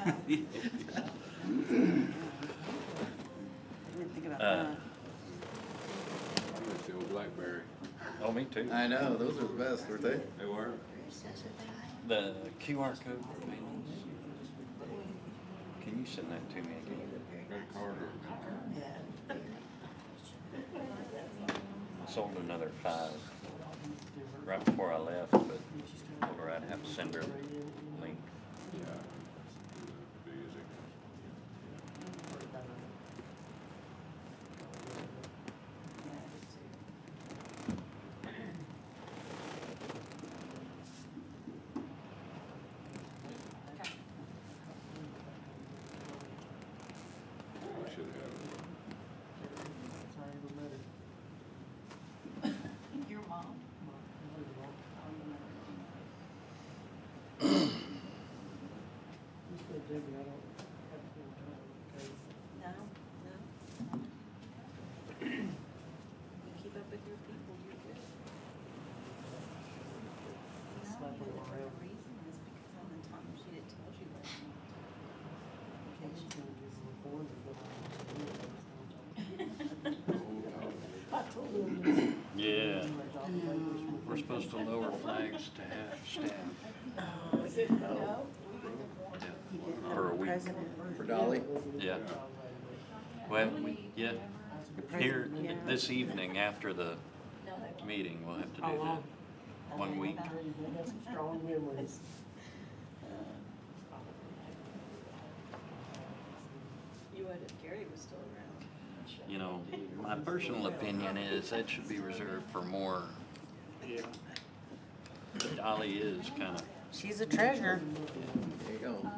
didn't think about that. I miss the old BlackBerry. Oh, me too. I know, those are the best, weren't they? They were. The QR code for payments. Can you send that to me again? Credit card or I sold another 5 right before I left, but told her I'd have to send her a link. yeah. Be easy. I should have Your mom? No, no. You keep up with your people, you're good. No, the real reason is because on the time she didn't tell you last Yeah. We're supposed to lower flags to half staff. No. For a week. For Dolly? Yeah. Well, yeah. Here, this evening after the meeting, we'll have to do that. 1 week. Strong memories. You would if Gary was still around. You know, my personal opinion is that should be reserved for more. Yeah. Dolly is kind of, She's a treasure. There you go.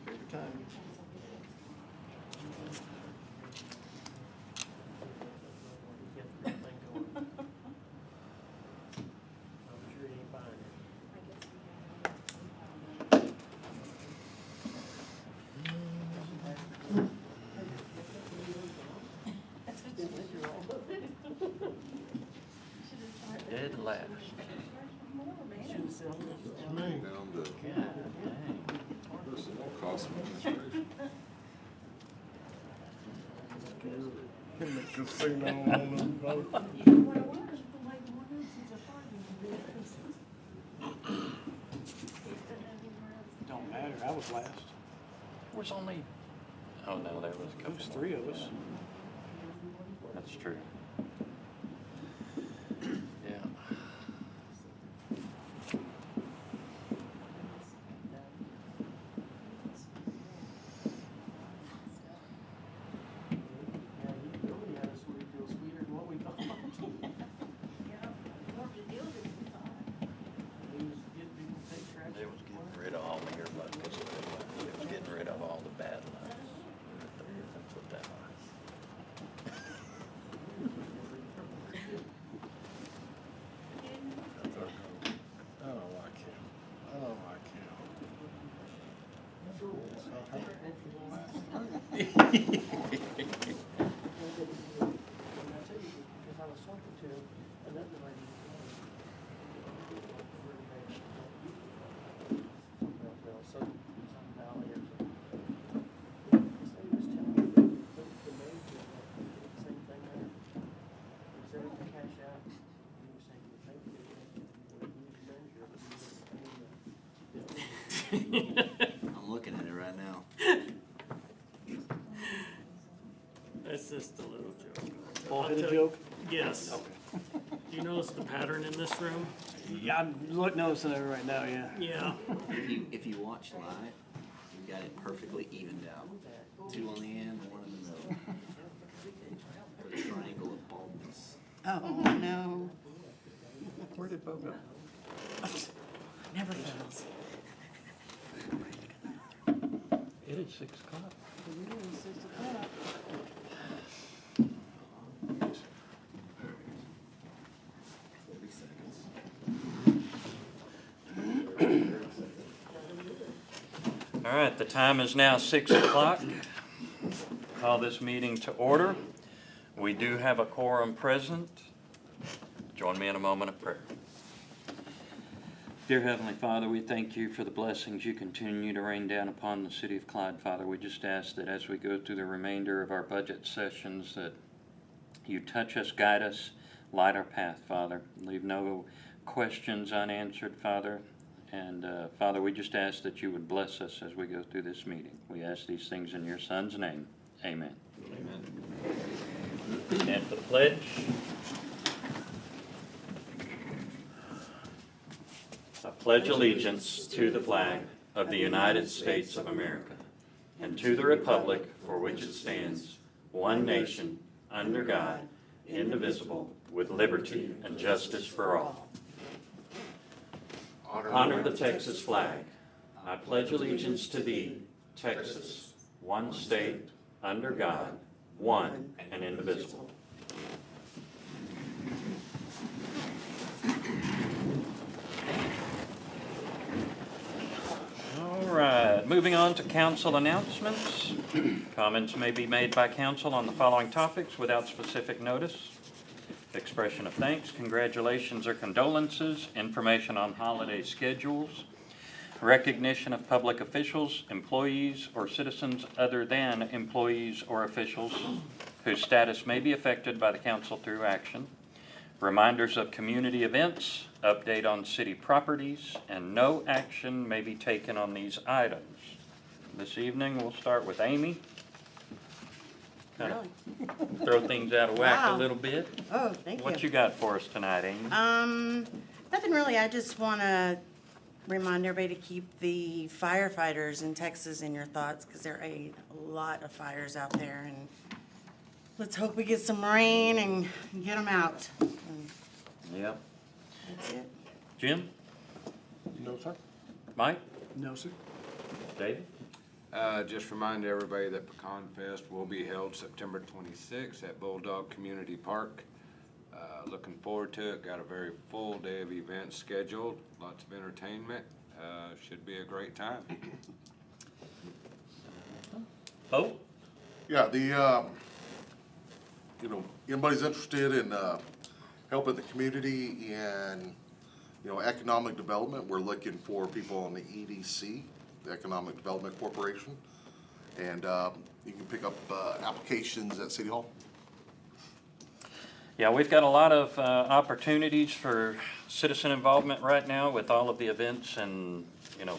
Favorite time. dead last. down to personnel cost administration. In the casino on the boat. Don't matter, I was last. There was only, oh no, there was a There couple. was more. 3 of us. That's true. Yeah. Yeah, you really had a sweet deal, sweeter than what we thought. He was getting people to take trash. They was getting rid of all the earbuds. They was getting rid of all the bad ones. That's what that was. I don't like him. I don't like him. I'm looking at it right now. That's just a little joke. Ball-headed I'll tell you- joke? Yes. Do you notice the pattern in this room? Yeah, I'm noticing it right now, yeah. Yeah. If you watch live, you got it perfectly evened out. 2 on the end, 1 in the middle. For the triangle of baldness. Oh, no. Where did Bo go? Never fails. It is 6 o'clock. Seconds. All right, the time is now 6 o'clock. Call this meeting to order. We do have a quorum present. Join me in a moment of prayer. Dear Heavenly Father, we thank you for the blessings you continue to rain down upon the city of Clyde, Father. We just ask that as we go through the remainder of our budget sessions, that you touch us, guide us, light our path, Father. Leave no questions unanswered, Father. And Father, we just ask that you would bless us as we go through this meeting. We ask these things in your Son's name. Amen. Amen. Stand for the pledge. I pledge allegiance to the flag of the United States of America and to the republic for which it stands, one nation, under God, indivisible, with liberty and justice for all. Honor the Texas flag. I pledge allegiance to thee, Texas, one state, under God, one and indivisible. All right, moving on to council announcements. Comments may be made by council on the following topics without specific notice. Expression of thanks, congratulations or condolences, information on holiday schedules, recognition of public officials, employees, or citizens other than employees or officials whose status may be affected by the council through action, reminders of community events, update on city properties, and no action may be taken on these items. This evening, we'll start with Amy. Kind of throw things out of whack a Wow. little bit. Oh, thank you. What you got for us tonight, Amy? Nothing really. I just want to remind everybody to keep the firefighters in Texas in your thoughts because there are a lot of fires out there, and let's hope we get some rain and get them out. And Yep. that's it. Jim? No, sir. Mike? No, sir. David? Just remind everybody that Pecan Fest will be held September 26th at Bulldog Community Park. Looking forward to it. Got a very full day of events scheduled. Lots of entertainment. Should be a great time. Oh? Yeah, anybody's interested in helping the community and, economic development, we're looking for people on the EDC, the Economic Development Corporation. And you can pick up applications at City Hall. Yeah, we've got a lot of opportunities for citizen involvement right now with all of the events and,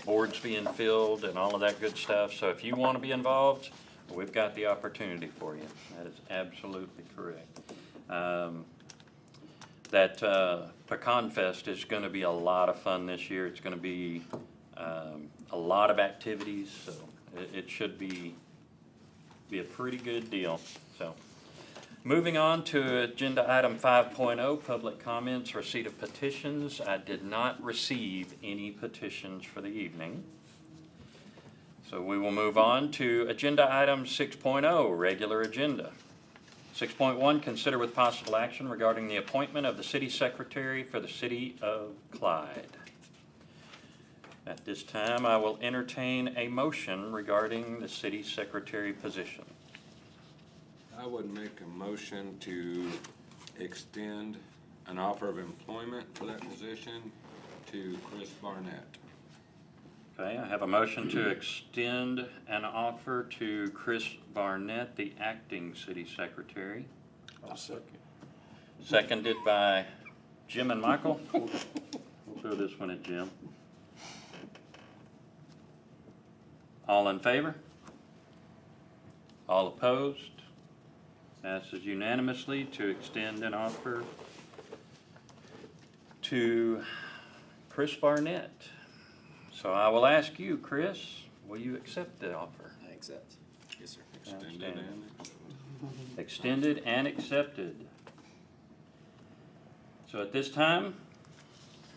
boards being filled and all of that good stuff. So if you want to be involved, we've got the opportunity for you. That is absolutely correct. That Pecan Fest is going to be a lot of fun this year. It's going to be a lot of activities, so it should be a pretty good deal. So, moving on to agenda item 5.0, public comments, receipt of petitions. I did not receive any petitions for the evening. So we will move on to agenda item 6.0, regular agenda. 6.1, consider with possible action regarding the appointment of the city secretary for the city of Clyde. At this time, I will entertain a motion regarding the city secretary position. I would make a motion to extend an offer of employment for that position to Chris Barnett. Okay, I have a motion to extend an offer to Chris Barnett, the acting city secretary. I'll second. Seconded by Jim and Michael. We'll throw this one at Jim. All in favor? All opposed? Passes unanimously to extend an offer to Chris Barnett. So I will ask you, Chris, will you accept the offer? I accept. Yes, sir. Extended Outstanding. and Extended and accepted. So at this time,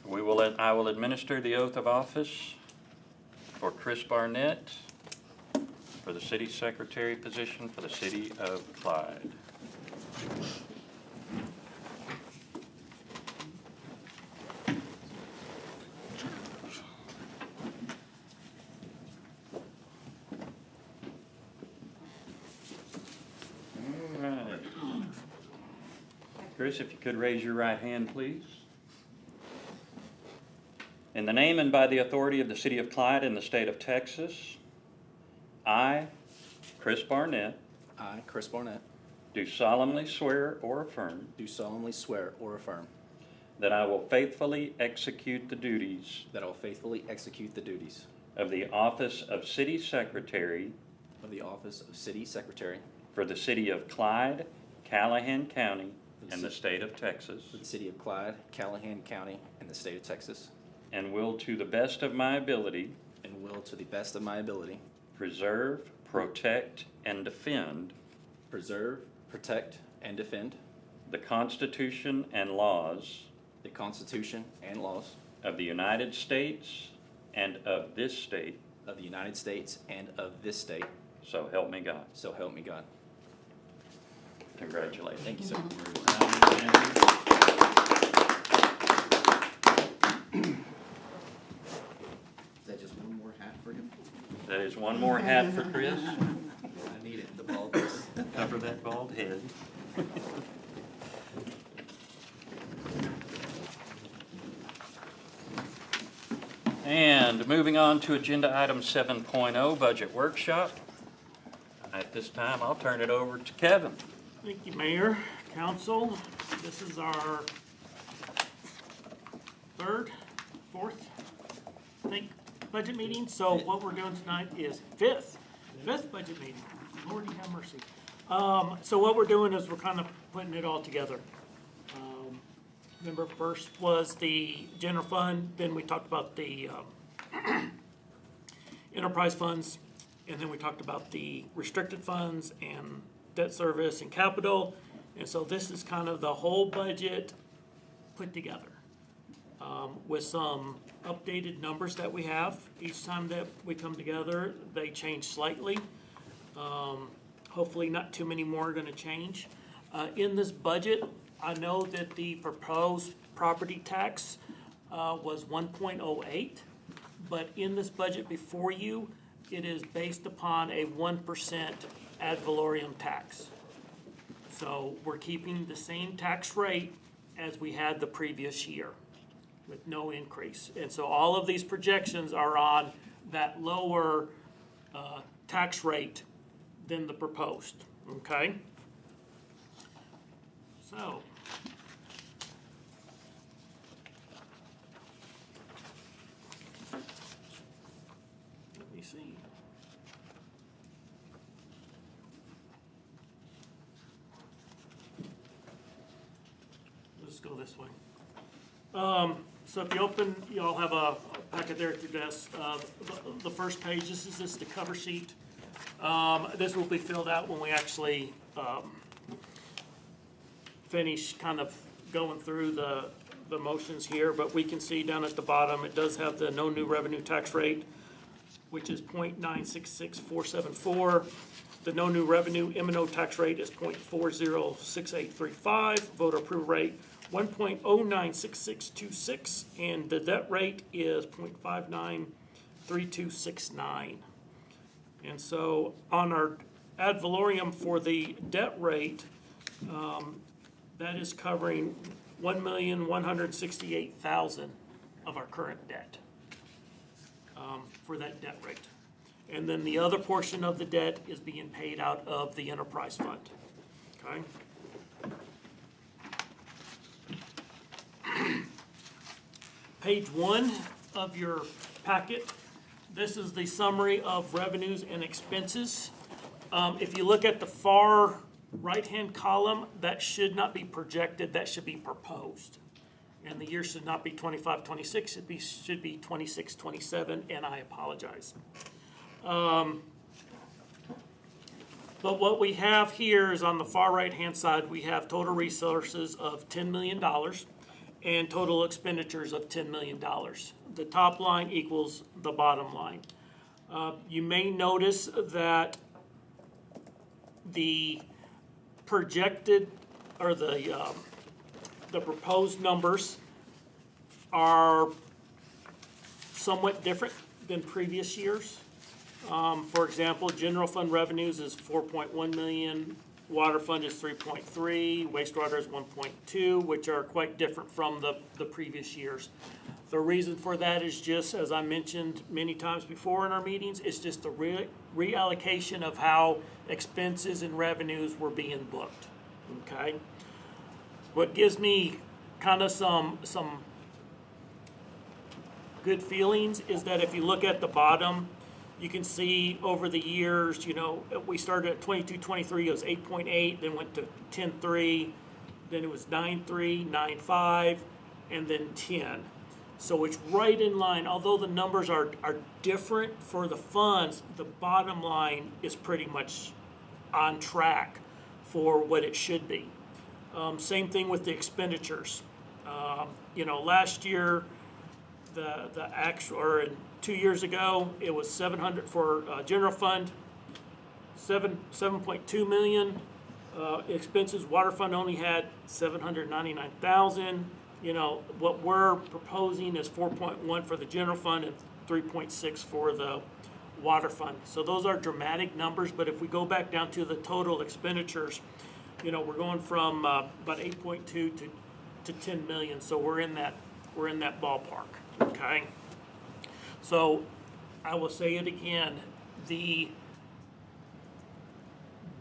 I will administer the oath of office for Chris Barnett for the city secretary position for the city of Clyde. Chris, if you could raise your right hand, please. In the name and by the authority of the City of Clyde in the state of Texas, I, Chris Barnett, I, Chris Barnett, do solemnly swear or affirm do solemnly swear or affirm that I will faithfully execute the duties that I will faithfully execute the duties of the office of City Secretary of the office of City Secretary for the City of Clyde, Callahan County, and the state of Texas, for the City of Clyde, Callahan County, and the state of Texas, and will to the best of my ability and will, to the best of my ability, preserve, protect, and defend preserve, protect, and defend the Constitution and laws the Constitution and laws of the United States and of this state, of the United States and of this state, so help me God. so help me God. Congratulations. Thank you, sir. Is that just one more hat for him? That is one more hat for Chris. I need it, the baldness. Cover that bald head. And moving on to agenda item 7.0, budget workshop. At this time, I'll turn it over to Kevin. Thank you, Mayor, Council. This is our third, fourth, I think, budget meeting. So what we're doing tonight is fifth budget meeting. Lordy have mercy. So what we're doing is we're kind of putting it all together. Remember, first was the general fund, then we talked about the enterprise funds, and then we talked about the restricted funds and debt service and capital. And so this is kind of the whole budget put together with some updated numbers that we have. Each time that we come together, they change slightly. Hopefully not too many more are gonna change. In this budget, I know that the proposed property tax was 1.08, but in this budget before you, it is based upon a 1% ad valorem tax. So we're keeping the same tax rate as we had the previous year with no increase. And so all of these projections are on that lower tax rate than the proposed, okay? So. Let me see. Let's go this way. So if you open, you all have a packet there at your desk. The first page, this is just the cover sheet. This will be filled out when we actually finish kind of going through the motions here, but we can see down at the bottom, it does have the no new revenue tax rate, which is 0.966474. The no new revenue M&O tax rate is 0.406835. Voter approval rate 1.096626, and the debt rate is 0.593269. And so on our ad valorem for the debt rate, that is covering 1,168,000 of our current debt for that debt rate. And then the other portion of the debt is being paid out of the enterprise fund, okay? Page 1 of your packet, this is the summary of revenues and expenses. If you look at the far right-hand column, that should not be projected, that should be proposed. And the year should not be 25, 26, it should be 26, 27, and I apologize. But what we have here is on the far right-hand side, we have total resources of $10 million and total expenditures of $10 million. The top line equals the bottom line. You may notice that the projected, or the proposed numbers are somewhat different than previous years. For example, general fund revenues is 4.1 million, Water fund is 3.3, wastewater is 1.2, which are quite different from the previous years. The reason for that is just, as I mentioned many times before in our meetings, it's just a reallocation of how expenses and revenues were being booked, okay? What gives me kind of some good feelings is that if you look at the bottom, you can see over the years, you know, we started at 22, 23, it was 8.8, then went to 10.3, then it was 9.3, 9.5, and then 10. So it's right in line, although the numbers are different for the funds, the bottom line is pretty much on track for what it should be. Same thing with the expenditures. You know, last year, the actual, or 2 years ago, it was 700 for general fund, 7.2 million. Expenses, water fund only had 799,000. You know, what we're proposing is 4.1 for the general fund and 3.6 for the water fund. So those are dramatic numbers, but if we go back down to the total expenditures, you know, we're going from about 8.2 to 10 million. So we're in that ballpark, okay? So I will say it again, the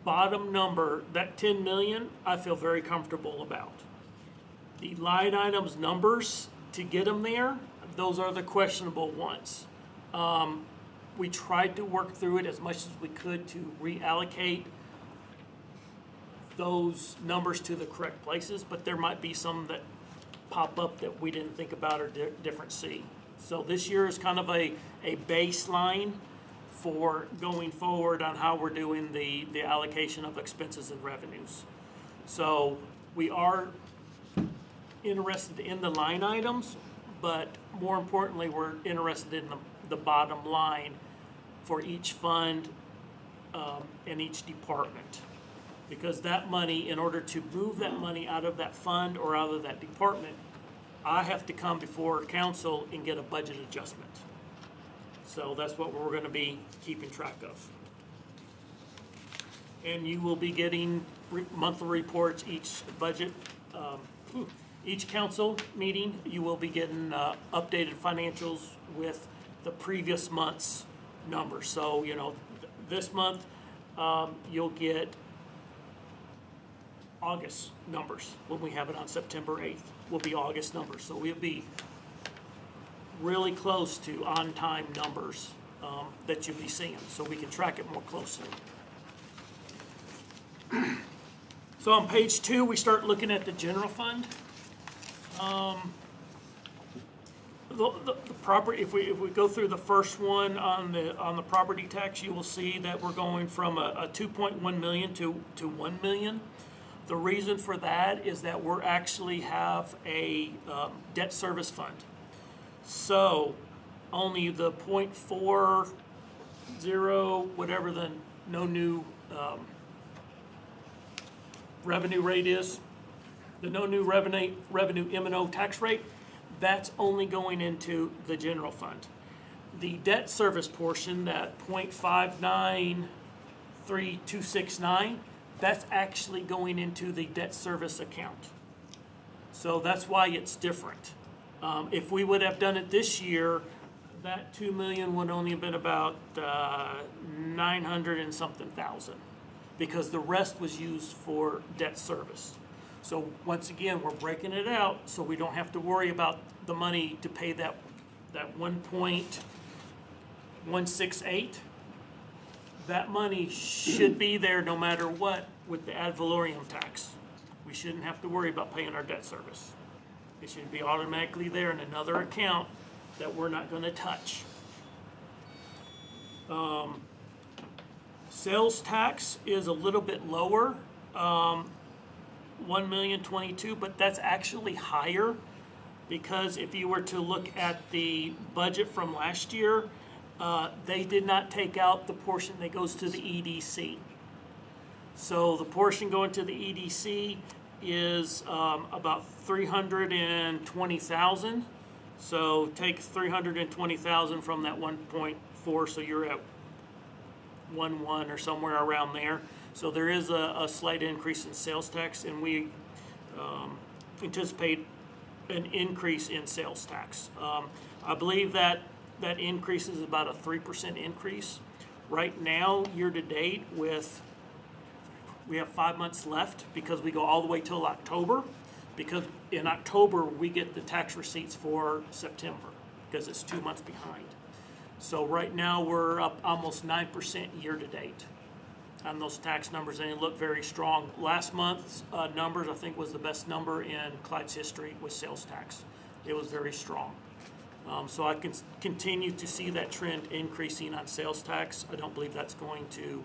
bottom number, that 10 million, I feel very comfortable about. The line items numbers to get them there, those are the questionable ones. We tried to work through it as much as we could to reallocate those numbers to the correct places, but there might be some that pop up that we didn't think about or different see. So this year is kind of a baseline for going forward on how we're doing the allocation of expenses and revenues. So we are interested in the line items, but more importantly, we're interested in the bottom line for each fund and each department. Because that money, in order to move that money out of that fund or out of that department, I have to come before council and get a budget adjustment. So that's what we're gonna be keeping track of. And you will be getting monthly reports each budget, each council meeting, you will be getting updated financials with the previous month's numbers. So, you know, this month, you'll get August numbers when we have it on September 8th. Will be August numbers. So we'll be really close to on-time numbers that you'll be seeing, so we can track it more closely. So on page 2, we start looking at the general fund. The property, if we go through the first one on the property tax, you will see that we're going from a 2.1 million to 1 million. The reason for that is that we're actually have a debt service fund. So only the 0.40, whatever the no new revenue rate is, the no new revenue M&O tax rate, that's only going into the general fund. The debt service portion, that 0.593269, that's actually going into the debt service account. So that's why it's different. If we would have done it this year, that 2 million would only have been about 900 and something thousand, because the rest was used for debt service. So once again, we're breaking it out so we don't have to worry about the money to pay that 1.168. That money should be there no matter what with the ad valorem tax. We shouldn't have to worry about paying our debt service. It should be automatically there in another account that we're not going to touch. Sales tax is a little bit lower, 1,022,000, but that's actually higher, because if you were to look at the budget from last year, they did not take out the portion that goes to the EDC. So the portion going to the EDC is about 320,000. So take 320,000 from that 1.4, so you're at 1.1 or somewhere around there. So there is a slight increase in sales tax, and we anticipate an increase in sales tax. I believe that increase is about a 3% increase. Right now, year-to-date, we have 5 months left because we go all the way till October, because in October, we get the tax receipts for September, because it's 2 months behind. So right now, we're up almost 9% year-to-date on those tax numbers, and they look very strong. Last month's numbers, I think, was the best number in Clyde's history with sales tax. It was very strong. So I can continue to see that trend increasing on sales tax. I don't believe that's going to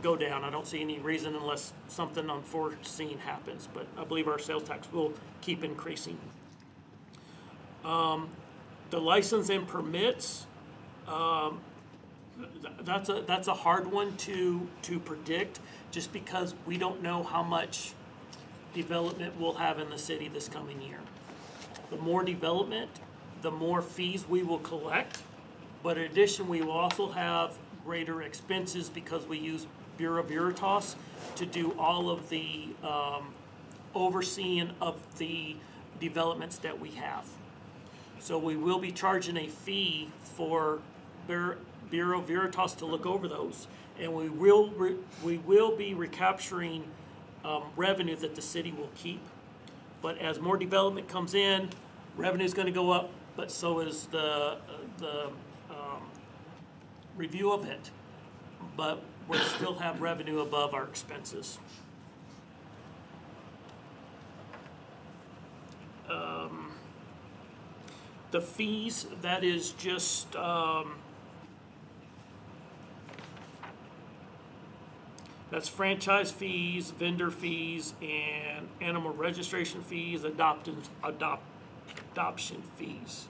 go down. I don't see any reason unless something unforeseen happens, but I believe our sales tax will keep increasing. The license and permits, that's a hard one to predict, just because we don't know how much development we'll have in the city this coming year. The more development, the more fees we will collect, but in addition, we will also have greater expenses because we use Bureau Veritas to do all of the overseeing of the developments that we have. So we will be charging a fee for Bureau Veritas to look over those, and we will be recapturing revenue that the city will keep. But as more development comes in, revenue is going to go up, but so is the review of it. But we'll still have revenue above our expenses. The fees, that is just that's franchise fees, vendor fees, and animal registration fees, adoption fees.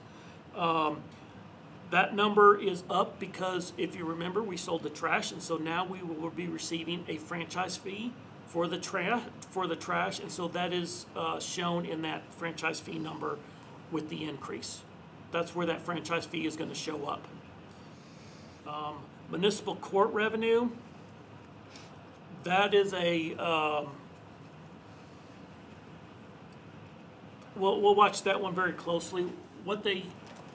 That number is up because, if you remember, we sold the trash, and so now we will be receiving a franchise fee for the trash, and so that is shown in that franchise fee number with the increase. That's where that franchise fee is going to show up. Municipal court revenue, that is we'll watch that one very closely.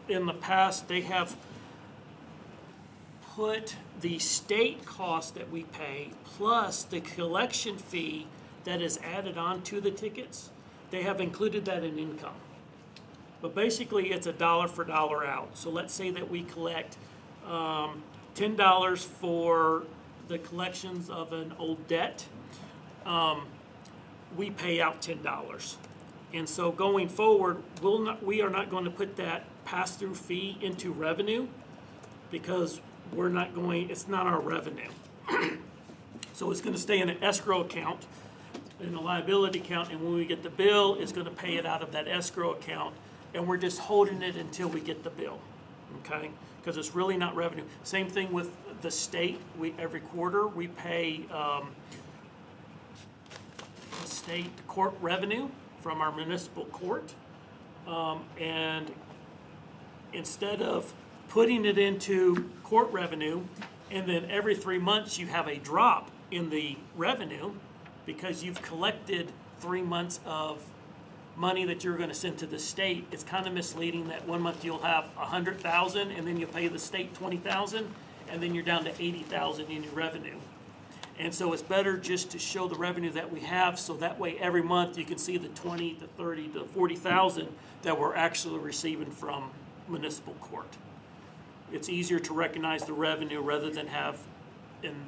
In the past, they have put the state cost that we pay plus the collection fee that is added on to the tickets. They have included that in income. But basically, it's a dollar for dollar out. So let's say that we collect $10 for the collections of an old debt. We pay out $10. And so going forward, we are not going to put that pass-through fee into revenue because it's not our revenue. So it's going to stay in an escrow account, in a liability account, and when we get the bill, it's going to pay it out of that escrow account, and we're just holding it until we get the bill, okay? Because it's really not revenue. Same thing with the state. Every quarter, we pay state court revenue from our municipal court, and instead of putting it into court revenue, and then every 3 months you have a drop in the revenue because you've collected 3 months of money that you're going to send to the state, it's kind of misleading that 1 month you'll have $100,000 and then you pay the state $20,000 and then you're down to $80,000 in your revenue. And so it's better just to show the revenue that we have, so that way every month you can see the $20,000 to $30,000 to $40,000 that we're actually receiving from municipal court. It's easier to recognize the revenue rather than have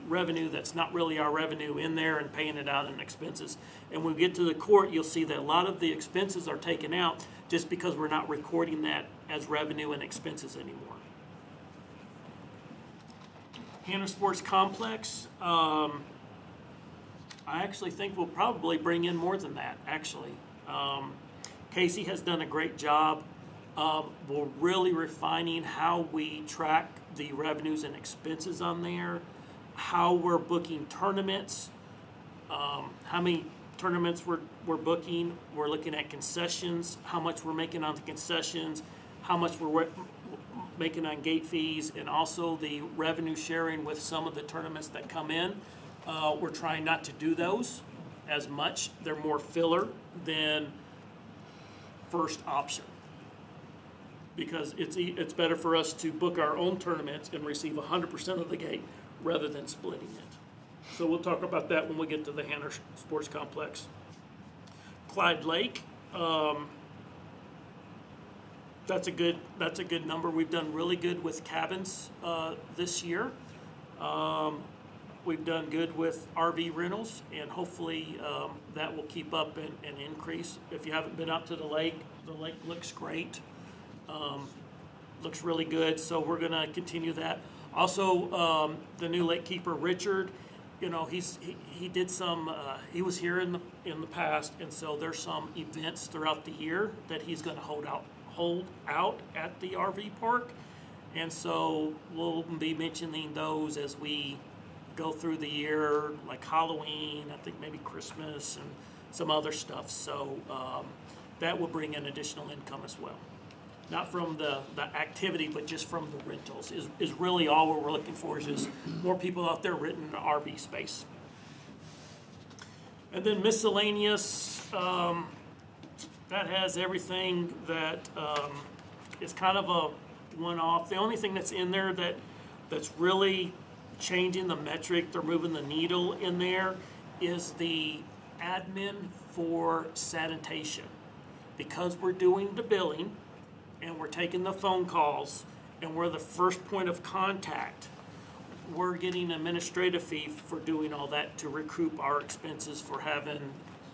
revenue that's not really our revenue in there and paying it out in expenses. And when we get to the court, you'll see that a lot of the expenses are taken out just because we're not recording that as revenue and expenses anymore. Hannah Sports Complex, I actually think we'll probably bring in more than that, actually. Casey has done a great job. We're really refining how we track the revenues and expenses on there, how we're booking tournaments, how many tournaments we're booking. We're looking at concessions, how much we're making on the concessions, how much we're making on gate fees, and also the revenue sharing with some of the tournaments that come in. We're trying not to do those as much. They're more filler than first option. Because it's better for us to book our own tournaments and receive 100% of the gate rather than splitting it. So we'll talk about that when we get to the Hanner Sports Complex. Clyde Lake, that's a good number. We've done really good with cabins this year. We've done good with RV rentals, and hopefully that will keep up and increase. If you haven't been up to the lake looks great. Looks really good, so we're gonna continue that. Also, the new lake keeper, Richard, you know, he did some, he was here in the past, and so there's some events throughout the year that he's gonna hold out at the RV park. And so we'll be mentioning those as we go through the year, like Halloween, I think maybe Christmas and some other stuff. So that will bring in additional income as well. Not from the activity, but just from the rentals is really all what we're looking for, is just more people out there renting an RV space. And then miscellaneous, that has everything that is kind of a one-off. The only thing that's in there that's really changing the metric, they're moving the needle in there, is the admin for sanitation. Because we're doing the billing, and we're taking the phone calls, and we're the first point of contact, we're getting an administrative fee for doing all that to recoup our expenses for having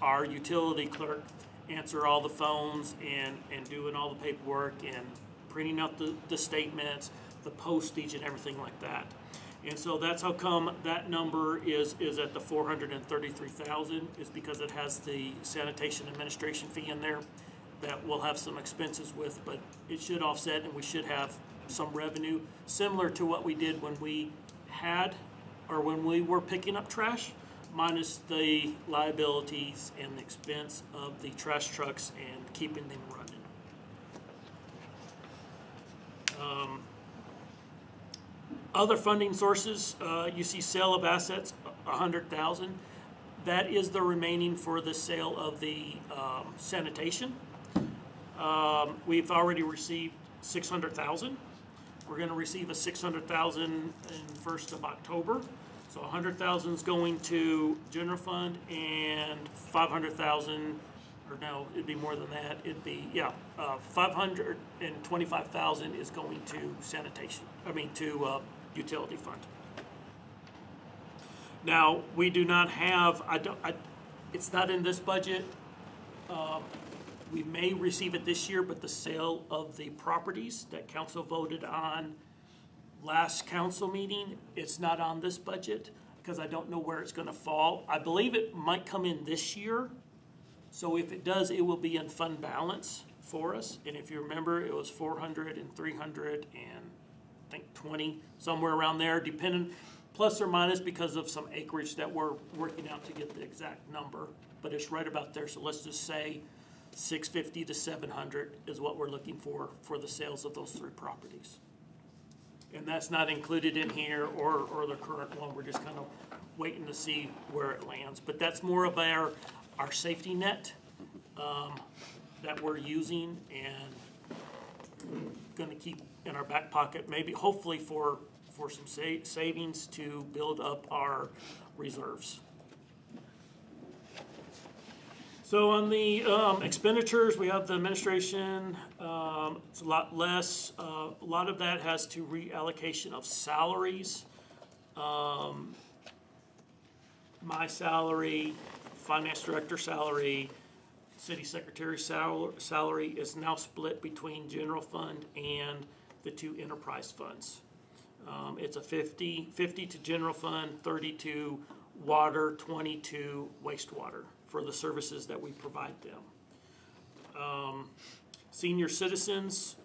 our utility clerk answer all the phones and doing all the paperwork and printing out the statements, the postage and everything like that. And so that's how come that number is at the 433,000, is because it has the sanitation administration fee in there that we'll have some expenses with, but it should offset, and we should have some revenue similar to what we did when we were picking up trash, minus the liabilities and the expense of the trash trucks and keeping them running. Other funding sources, you see sale of assets, 100,000. That is the remaining for the sale of the sanitation. We've already received 600,000. We're going to receive a 600,000 in 1st of October. So 100,000 is going to general fund, and 500,000, or no, it'd be more than that. It'd be 525,000 is going to sanitation. To utility fund. Now we do not have. It's not in this budget. We may receive it this year, but the sale of the properties that council voted on last council meeting, it's not on this budget because I don't know where it's going to fall. I believe it might come in this year. So if it does, it will be in fund balance for us. And if you remember, it was 400 and 300 and I think 20, somewhere around there, depending, plus or minus, because of some acreage that we're working out to get the exact number. But it's right about there. So let's just say 650 to 700 is what we're looking for the sales of those 3 properties. And that's not included in here or the current one. We're just kind of waiting to see where it lands. But that's more of our safety net that we're using and going to keep in our back pocket, maybe hopefully for some savings to build up our reserves. So on the expenditures, we have the administration, it's a lot less. A lot of that has to reallocation of salaries. My salary, finance director salary, city secretary salary is now split between general fund and the 2 enterprise funds. It's a 50 to general fund, 30 to water, 20 to wastewater for the services that we provide them. Senior citizens,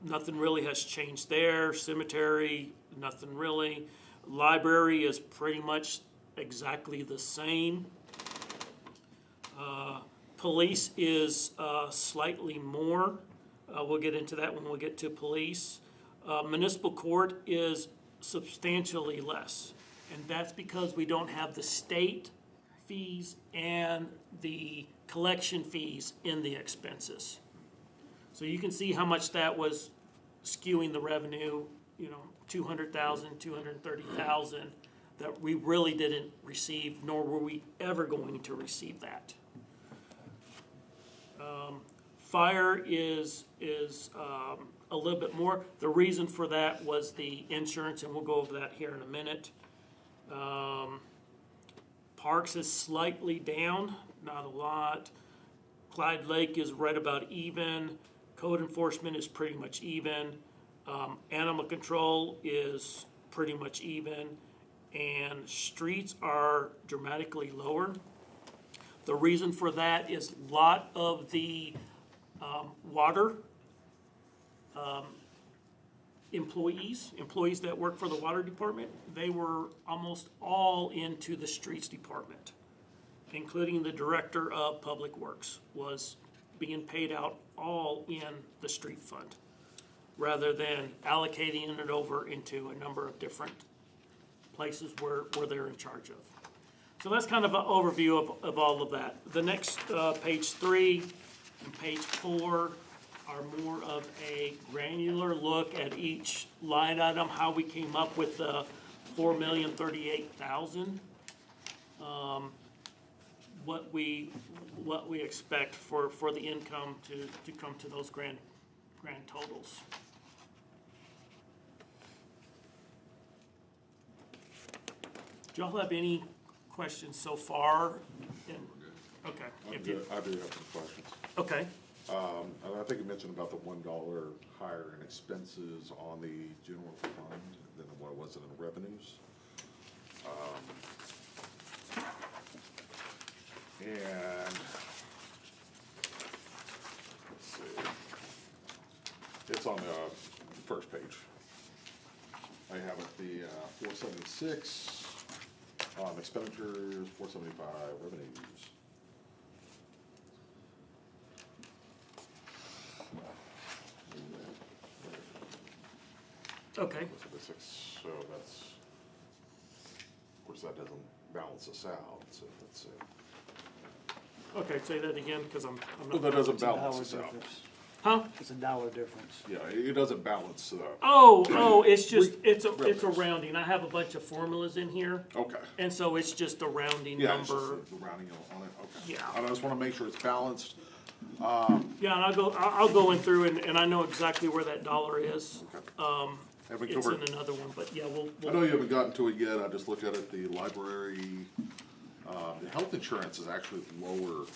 nothing really has changed there. Cemetery, nothing really. Library is pretty much exactly the same. Police is slightly more. We'll get into that when we get to police. Municipal court is substantially less. And that's because we don't have the state fees and the collection fees in the expenses. So you can see how much that was skewing the revenue, 200,000, 230,000, that we really didn't receive, nor were we ever going to receive that. Fire is a little bit more. The reason for that was the insurance, and we'll go over that here in a minute. Parks is slightly down, not a lot. Clyde Lake is right about even. Code enforcement is pretty much even. Animal control is pretty much even. And streets are dramatically lower. The reason for that is a lot of the water employees that work for the water department, they were almost all into the streets department, including the director of public works was being paid out all in the street fund, rather than allocating it over into a number of different places where they're in charge of. So that's kind of an overview of all of that. The next, page 3 and page 4 are more of a granular look at each line item, how we came up with the $4,038,000. What we expect for the income to come to those grand totals. Do y'all have any questions so far? Okay. I If do you, have some questions. okay. And I think you mentioned about the $1 higher in expenses on the general fund than what was it in revenues. And let's see, it's on the first page. I have it the 476 expenditures, 475 revenues. Okay. So that's, of course, that doesn't balance us out, so let's see. Okay, say that again, because I'm Well, not. that doesn't It's a dollar balance us out. difference. Huh? It's a dollar difference. Yeah, it doesn't balance, It's just, it's a revenues. rounding. I have a bunch of formulas in here, okay. and so it's just a rounding Yeah, it's number. just the rounding on it, okay. Yeah. I just wanna make sure it's balanced. Yeah, and I'll go in through and I know exactly where that dollar is. Have we It's in covered, another one, but yeah, I know you haven't gotten to it yet, I just looked at it, the library, the health insurance is actually lower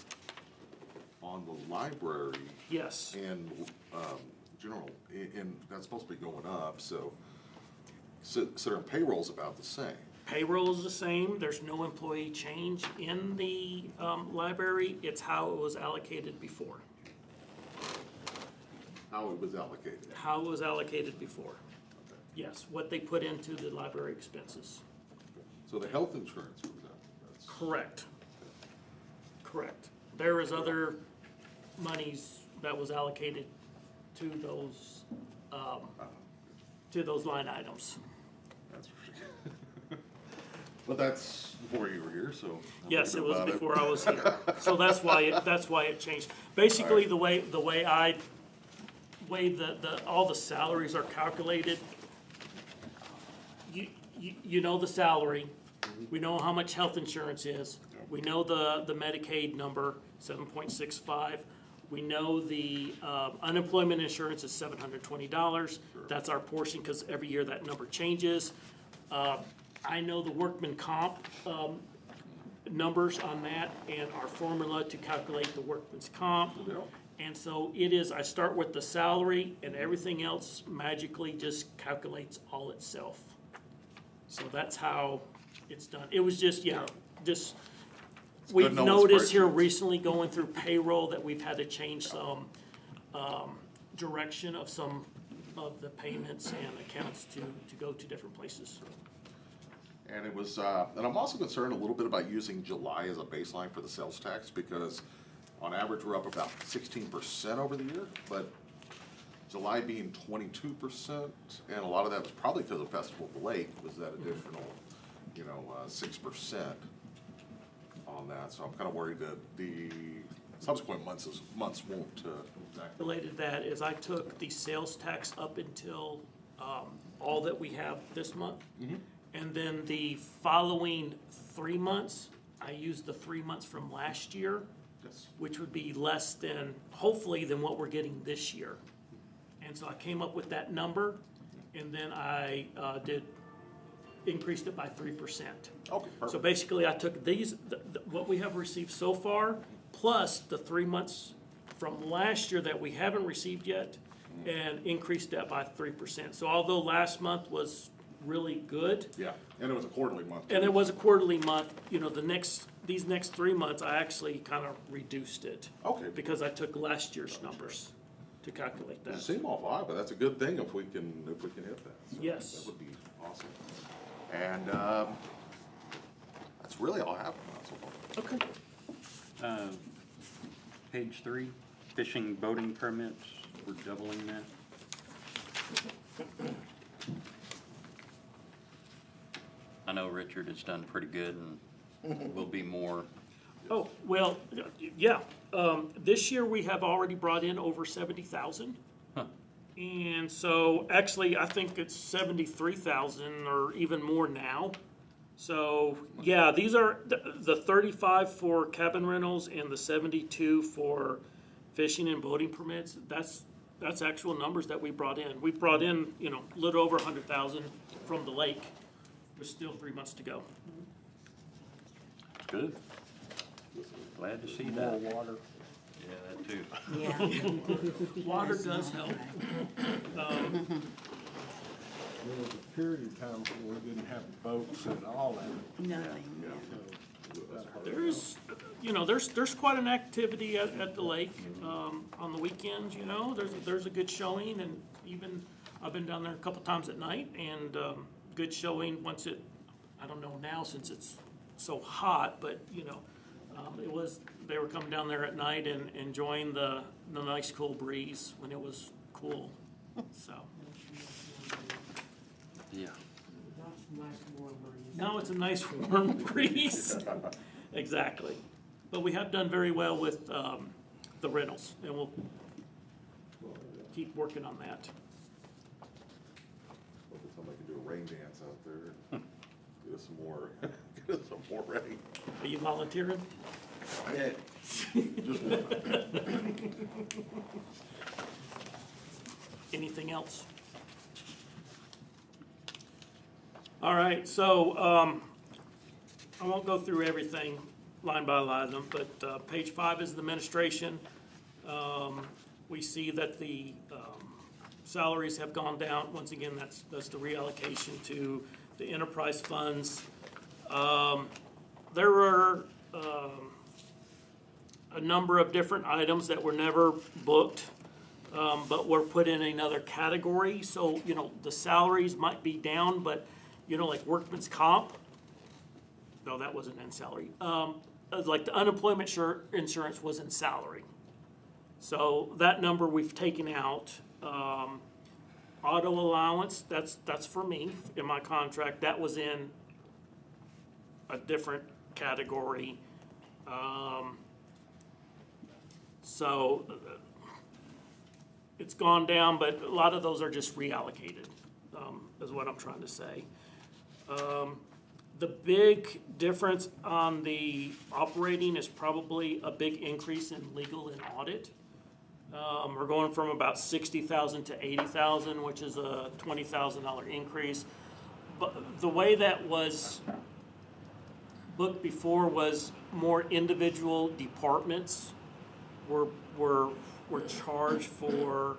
on the library yes. and, general, and that's supposed to be going up, so considering payroll's about the same. Payroll is the same. There's no employee change in the library. It's how it was allocated before. How it was allocated. How it was allocated before. Yes, what they put into the library expenses. So the health insurance, for example, that's. Correct. Correct. There is other monies that was allocated to those line items. That's for sure. But that's before you were here, so. I'll Yes, think it was about before I was here. So that's why it changed. Basically, the way all the salaries are calculated, you know the salary, we know how much health insurance is, we know the Medicaid number, 7.65. We know the unemployment insurance is $720. That's our portion, because every year that number changes. I know the workman comp numbers on that and our formula to calculate the workman's comp. And so it is, I start with the salary and everything else magically just calculates all itself. So that's how it's done. It was just, we've knowing noticed here spreadsheets. recently going through payroll that we've had to change some direction of some of the payments and accounts to go to different places. And it was, and I'm also concerned a little bit about using July as a baseline for the sales tax, because on average, we're up about 16% over the year, but July being 22%, and a lot of that was probably because of Festival of the Lake, was that additional 6% on that, so I'm kind of worried that the subsequent months won't, Related to that is I took the sales tax up until, all that we have this month. And then the following 3 months, I used the 3 months from last year, yes. which would be less than, hopefully, than what we're getting this year. And so I came up with that number, and then I, increased it by 3%. Okay, So perfect. basically, I took these, what we have received so far, plus the 3 months from last year that we haven't received yet, and increased that by 3%. So although last month was really good, Yeah, and it was a quarterly month. and it was a quarterly month, you know, these next 3 months, I actually kind of reduced it. Okay. Because I took last year's numbers to calculate Doesn't that. seem awful high, but that's a good thing if we can hit that. So Yes. That would be awesome. And, that's really all I have on that so far. Okay. Page 3, fishing boating permits, we're doubling that. I know Richard has done pretty good and will be more. Oh, well, yeah, this year we have already brought in over 70,000. Huh. And so, actually, I think it's 73,000 or even more now. So, yeah, these are the 35 for cabin rentals and the 72 for fishing and boating permits. That's actual numbers that we brought in. We brought in, you know, a little over 100,000 from the lake. There's still 3 months to go. Good. Glad to see More that. water. Yeah, that too. Yeah. Water does help. There was a period of time where we didn't have boats at all in it. Nothing, yeah. There's, you know, there's quite an activity at the lake, on the weekends, you know, there's a good showing, and even, I've been down there a couple times at night, and, good showing once it, I don't know now since it's so hot, but, you know, they were coming down there at night and enjoying the nice cool breeze when it was cool, so. Yeah. Now it's a nice warm breeze. Exactly. But we have done very well with the rentals, and we'll keep working on that. Hopefully somebody can do a rain dance out there and get us some more, get us some more rain. Are you volunteering? Yeah. Just one. Anything else? All right, so I won't go through everything line by line, but page 5 is the administration. We see that the salaries have gone down. Once again, that's the reallocation to the enterprise funds. There were a number of different items that were never booked, but were put in another category. So, you know, the salaries might be down, but, you know, like workman's comp, no, that wasn't in salary. Like the unemployment insurance was in salary. So that number we've taken out. Auto allowance, that's for me in my contract. That was in a different category. So it's gone down, but a lot of those are just reallocated, is what I'm trying to say. The big difference on the operating is probably a big increase in legal and audit. We're going from about 60,000 to 80,000, which is a $20,000 increase. But the way that was booked before was more individual departments were charged for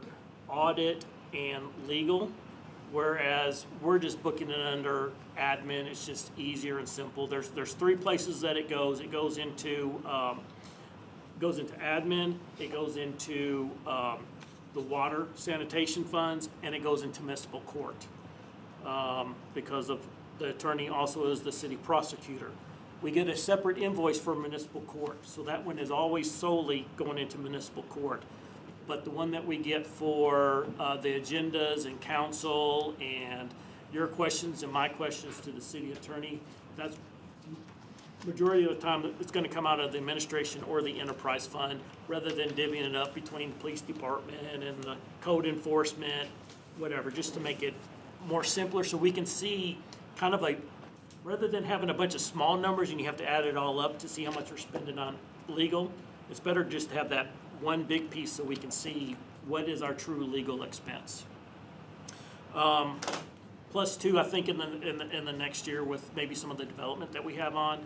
audit and legal, whereas we're just booking it under admin. It's just easier and simple. There's 3 places that it goes. It goes into admin, it goes into the water sanitation funds, and it goes into municipal court. Because of the attorney also is the city prosecutor. We get a separate invoice for municipal court, so that one is always solely going into municipal court. But the one that we get for the agendas and council and your questions and my questions to the city attorney, that's majority of the time, it's gonna come out of the administration or the enterprise fund, rather than divvying it up between the police department and the code enforcement, whatever, just to make it more simpler, so we can see kind of like, rather than having a bunch of small numbers and you have to add it all up to see how much we're spending on legal, it's better just to have that one big piece so we can see what is our true legal expense. Plus two, I think in the next year with maybe some of the development that we have on,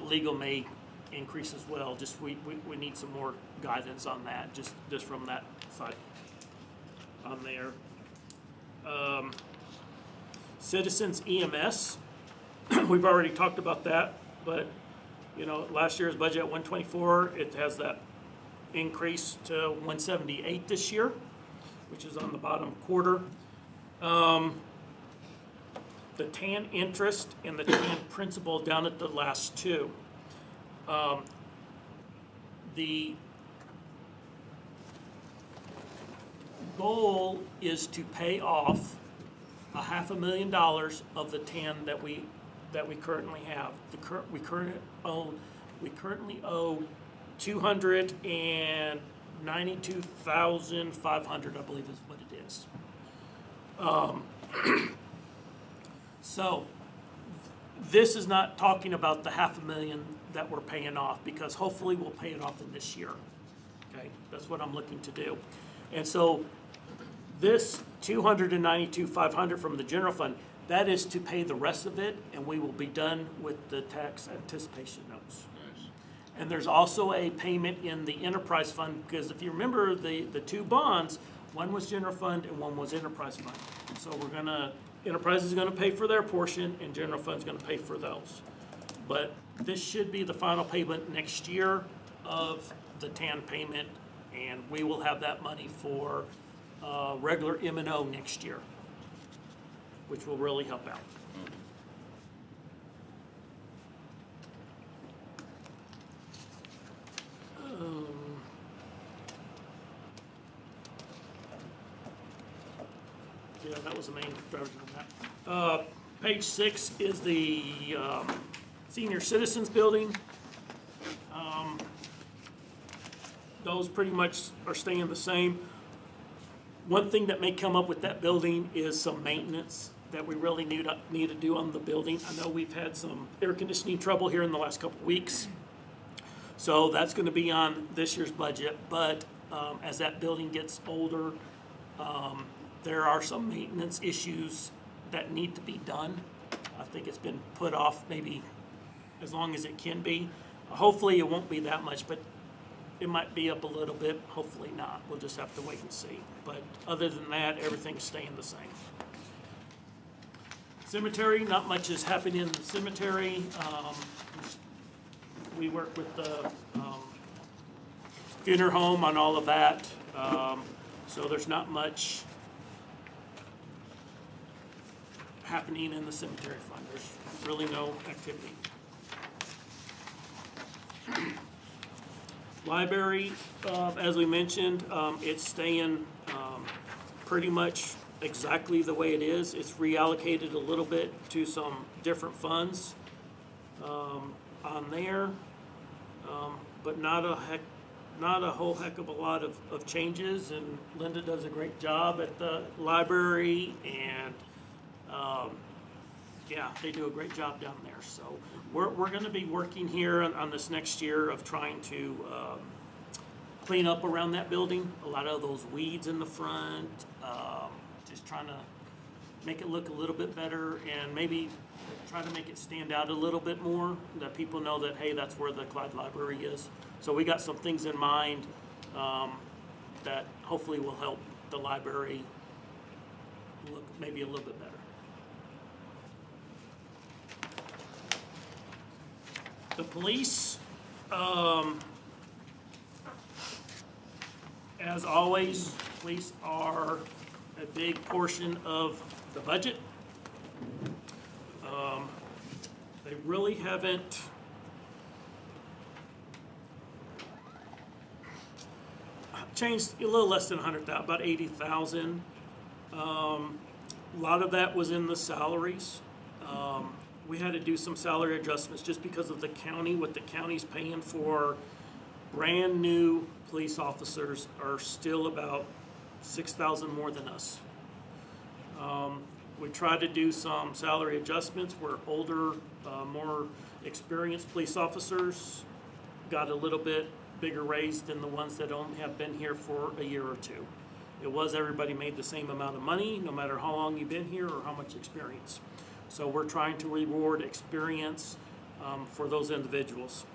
legal may increase as well. Just we need some more guidance on that, just from that side on there. Citizens EMS, we've already talked about that, but you know, last year's budget at 124, it has that increase to 178 this year, which is on the bottom quarter. The TAN interest and the TAN principal down at the last two. The goal is to pay off $500,000 of the TAN that we currently have. We currently owe $292,500, I believe is what it is. So this is not talking about the $500,000 that we're paying off, because hopefully we'll pay it off in this year. Okay, that's what I'm looking to do. And so this $292,500 from the general fund, that is to pay the rest of it, and we will be done with the tax anticipation notes. And there's also a payment in the enterprise fund, because if you remember the two bonds, one was general fund and one was enterprise fund. So enterprise is gonna pay for their portion and general fund's gonna pay for those. But this should be the final payment next year of the TAN payment, and we will have that money for regular M&O next year, which will really help out. Yeah, that was the main driver on that. Page 6 is the senior citizens building. Those pretty much are staying the same. One thing that may come up with that building is some maintenance that we really need to do on the building. I know we've had some air conditioning trouble here in the last couple of weeks. So that's gonna be on this year's budget, but as that building gets older, there are some maintenance issues that need to be done. I think it's been put off maybe as long as it can be. Hopefully it won't be that much, but it might be up a little bit, hopefully not. We'll just have to wait and see. But other than that, everything's staying the same. Cemetery, not much is happening in the cemetery. We work with the funeral home on all of that. So there's not much happening in the cemetery fund. There's really no activity. Library, as we mentioned, it's staying pretty much exactly the way it is. It's reallocated a little bit to some different funds on there, but not a whole heck of a lot of changes. And Linda does a great job at the library, and yeah, they do a great job down there. So we're gonna be working here on this next year of trying to clean up around that building. A lot of those weeds in the front, just trying to make it look a little bit better, and maybe try to make it stand out a little bit more, that people know that, hey, that's where the Clyde Library is. So we got some things in mind that hopefully will help the library look maybe a little bit better. The police, as always, police are a big portion of the budget. They really haven't changed, a little less than 100,000, about 80,000. A lot of that was in the salaries. we had to do some salary adjustments just because of the county, what the county's paying for brand-new police officers are still about 6,000 more than us. We tried to do some salary adjustments where older, more experienced police officers got a little bit bigger raise than the ones that only have been here for a year or two. It was everybody made the same amount of money, no matter how long you've been here or how much experience. So we're trying to reward experience for those individuals.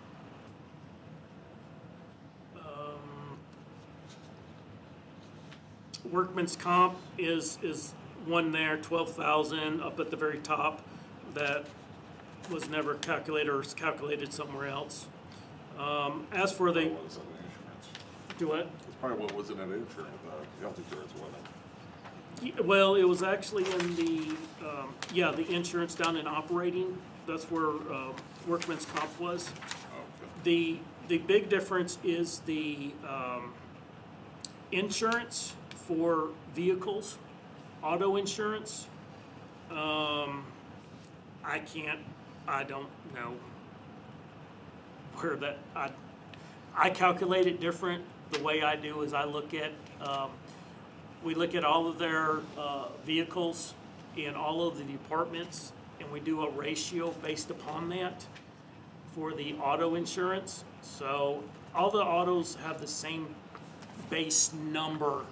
Workman's comp is one there, 12,000 up at the very top, that was never calculated or is calculated somewhere else. As for the, What was it in insurance? do what? It's probably what was in that insurance, health insurance, wasn't it? Well, it was actually in the, the insurance down in operating. That's where workman's comp was. Okay. The big difference is the insurance for vehicles, auto insurance. I don't know where that, I calculate it different. The way I do is I look at, we look at all of their vehicles in all of the departments, and we do a ratio based upon that for the auto insurance. So all the autos have the same base number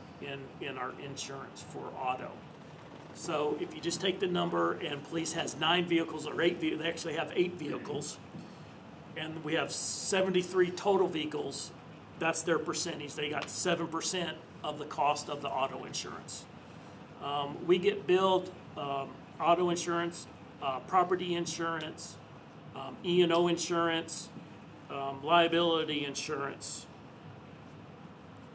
in our insurance for auto. So if you just take the number and police has 9 vehicles or 8 vehicles, they actually have 8 vehicles, and we have 73 total vehicles, that's their percentage. They got 7% of the cost of the auto insurance. We get billed auto insurance, property insurance, E&O insurance, liability insurance,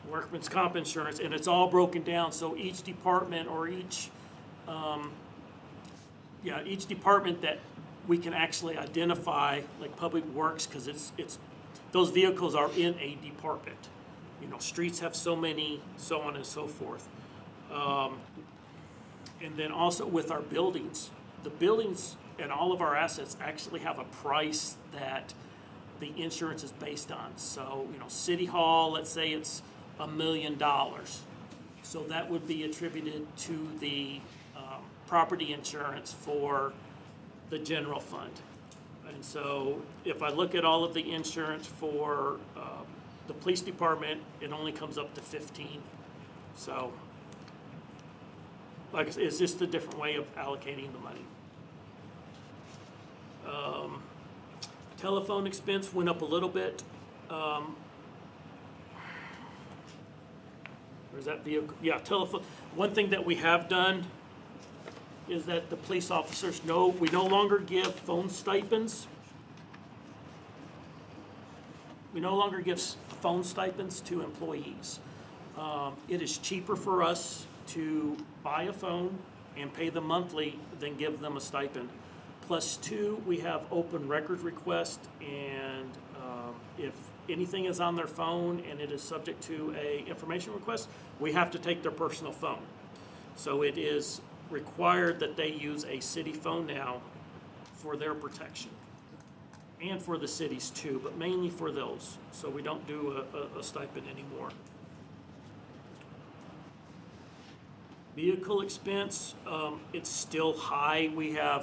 workman's comp insurance, and it's all broken down, so each department or each department that we can actually identify, like Public Works, because it's those vehicles are in a department. You know, streets have so many, so on and so forth. And then also with our buildings, the buildings and all of our assets actually have a price that the insurance is based on. So, you know, City Hall, let's say it's $1 million. So that would be attributed to the property insurance for the general fund. And so if I look at all of the insurance for the police department, it only comes up to 15. So, like I said, it's just a different way of allocating the money. Telephone expense went up a little bit. Where's that vehicle? Yeah, telephone. One thing that we have done is that the police officers know we no longer give phone stipends. We no longer give phone stipends to employees. It is cheaper for us to buy a phone and pay them monthly than give them a stipend. Plus 2, we have open record request, and if anything is on their phone and it is subject to a information request, we have to take their personal phone. So it is required that they use a city phone now for their protection. And for the cities too, but mainly for those. So we don't do a stipend anymore. Vehicle expense, it's still high. We are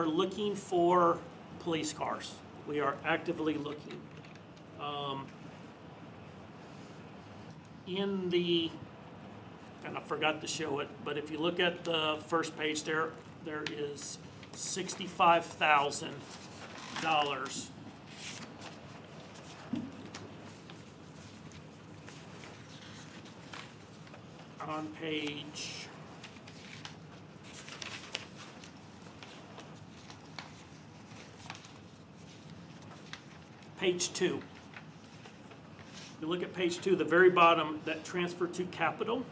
looking for police cars. We are actively looking. And I forgot to show it, but if you look at the first page there is $65,000 on page page 2. You look at page 2, the very bottom, that transfer to capital,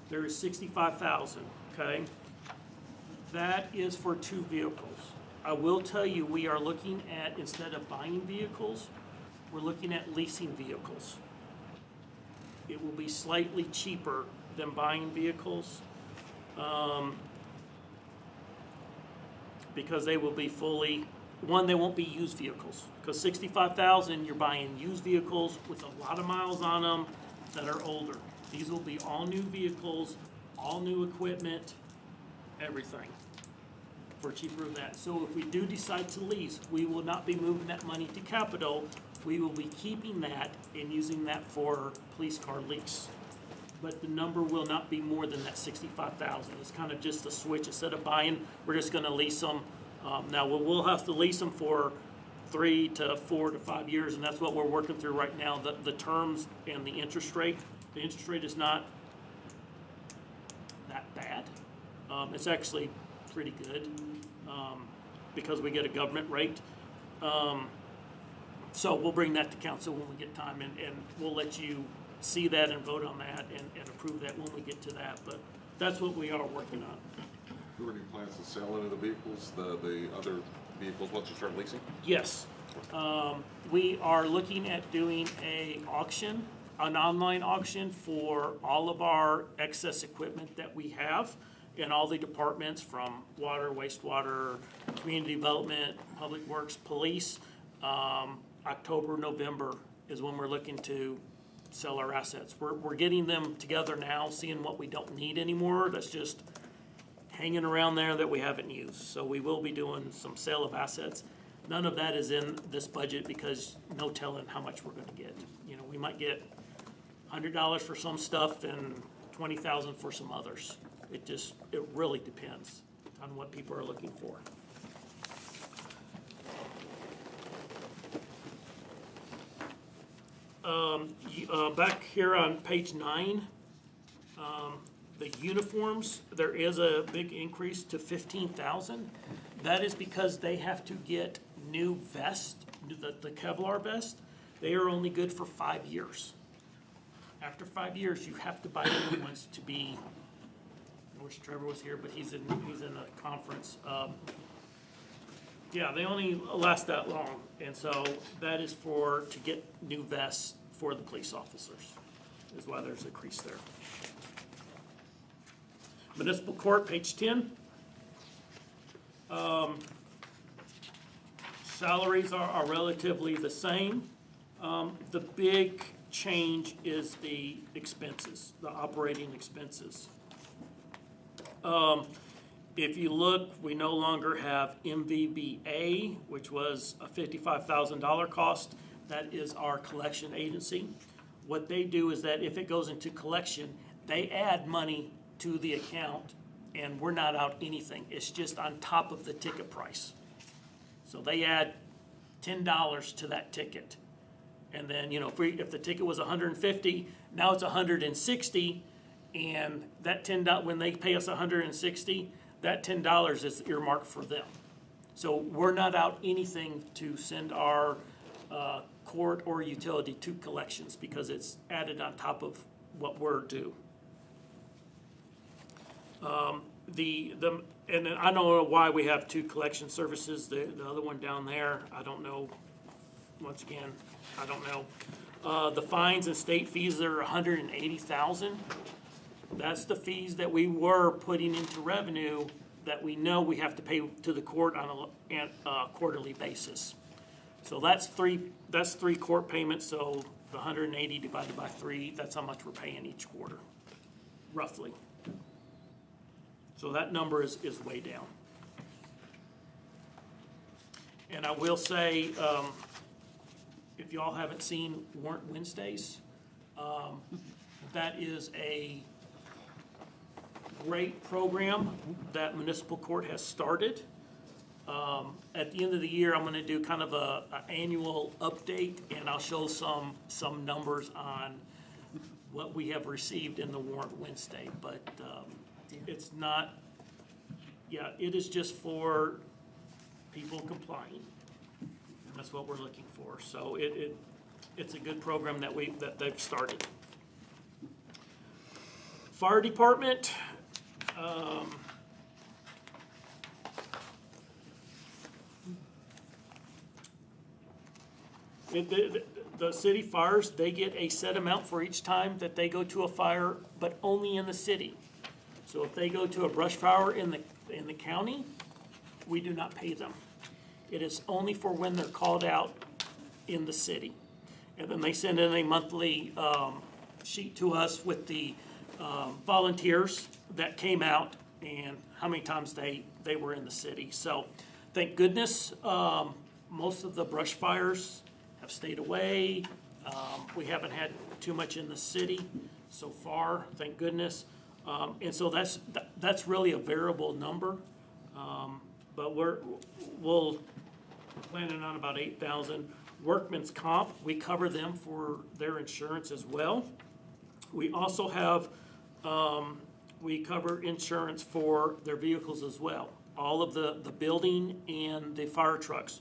there is 65,000, okay? That is for 2 vehicles. I will tell you, we are looking at, instead of buying vehicles, we're looking at leasing vehicles. It will be slightly cheaper than buying vehicles. because they will be fully, one, they won't be used vehicles. Because 65,000, you're buying used vehicles with a lot of miles on them that are older. These will be all new vehicles, all new equipment, everything for cheaper than that. So if we do decide to lease, we will not be moving that money to capital. We will be keeping that and using that for police car lease. But the number will not be more than that 65,000. It's kind of just a switch. Instead of buying, we're just gonna lease them. Now, we'll have to lease them for 3 to 4 to 5 years, and that's what we're working through right now, the terms and the interest rate. The interest rate is not that bad. It's actually pretty good, because we get a government rate. So we'll bring that to council when we get time, and we'll let you see that and vote on that and approve that when we get to that, but that's what we are working on. Who are any plans to sell any of the vehicles, the other vehicles, once you start leasing? Yes. We are looking at doing an online auction for all of our excess equipment that we have in all the departments, from water, wastewater, community development, public works, police. October, November is when we're looking to sell our assets. We're getting them together now, seeing what we don't need anymore. That's just hanging around there that we haven't used. So we will be doing some sale of assets. None of that is in this budget because no telling how much we're gonna get. You know, we might get $100 for some stuff and $20,000 for some others. It really depends on what people are looking for. Back here on page 9, the uniforms, there is a big increase to 15,000. That is because they have to get new vest, the Kevlar vest. They are only good for 5 years. After 5 years, you have to buy new ones to be, I wish Trevor was here, but he's in a conference. Yeah, they only last that long, and so that is to get new vests for the police officers, is why there's a increase there. Municipal Court, page 10. Salaries are relatively the same. The big change is the expenses, the operating expenses. If you look, we no longer have MVBA, which was a $55,000 cost. That is our collection agency. What they do is that if it goes into collection, they add money to the account, and we're not out anything. It's just on top of the ticket price. So they add $10 to that ticket. And then, you know, if the ticket was $150, now it's $160, and that $10, when they pay us $160, that $10 is earmarked for them. So we're not out anything to send our court or utility to collections because it's added on top of what we're due. And then I don't know why we have 2 collection services. The other one down there, I don't know. Once again, I don't know. The fines and state fees are $180,000. That's the fees that we were putting into revenue that we know we have to pay to the court on a quarterly basis. So that's three court payments, so the 180 divided by 3, that's how much we're paying each quarter, roughly. So that number is way down. And I will say, if y'all haven't seen Warrant Wednesdays, that is a great program that municipal court has started. At the end of the year, I'm gonna do kind of a annual update, and I'll show some numbers on what we have received in the Warrant Wednesday, but, it's not, yeah, it is just for people complying. That's what we're looking for, so it's a good program that they've started. Fire department, the city fires, they get a set amount for each time that they go to a fire, but only in the city. So if they go to a brush fire in the county, we do not pay them. It is only for when they're called out in the city. And then they send in a monthly sheet to us with the volunteers that came out and how many times they were in the city. So thank goodness, most of the brush fires have stayed away. We haven't had too much in the city so far, thank goodness. And so that's really a variable number. But we'll planning on about 8,000. Workman's comp, we cover them for their insurance as well. We also have, we cover insurance for their vehicles as well. All of the building and the fire trucks,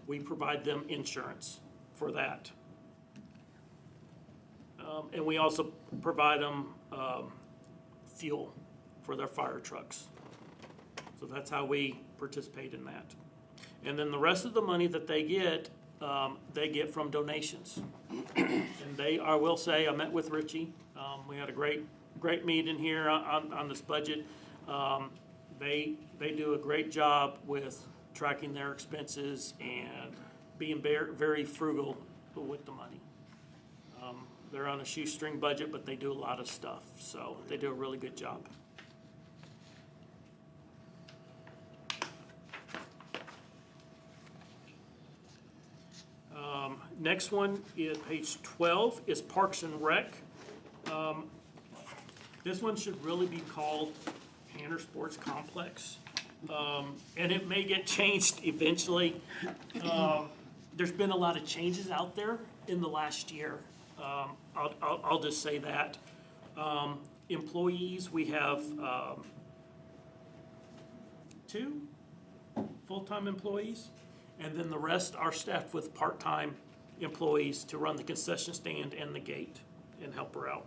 we provide them insurance for that. And we also provide them fuel for their fire trucks. So that's how we participate in that. And then the rest of the money that they get from donations. And I will say, I met with Richie. We had a great meeting here on this budget. They do a great job with tracking their expenses and being very frugal with the money. They're on a shoestring budget, but they do a lot of stuff. So they do a really good job. Next one is page 12 is Parks and Rec. This one should really be called Hanner Sports Complex. And it may get changed eventually. There's been a lot of changes out there in the last year. I'll just say that. Employees, we have 2 full-time employees, and then the rest are staffed with part-time employees to run the concession stand and the gate and help her out.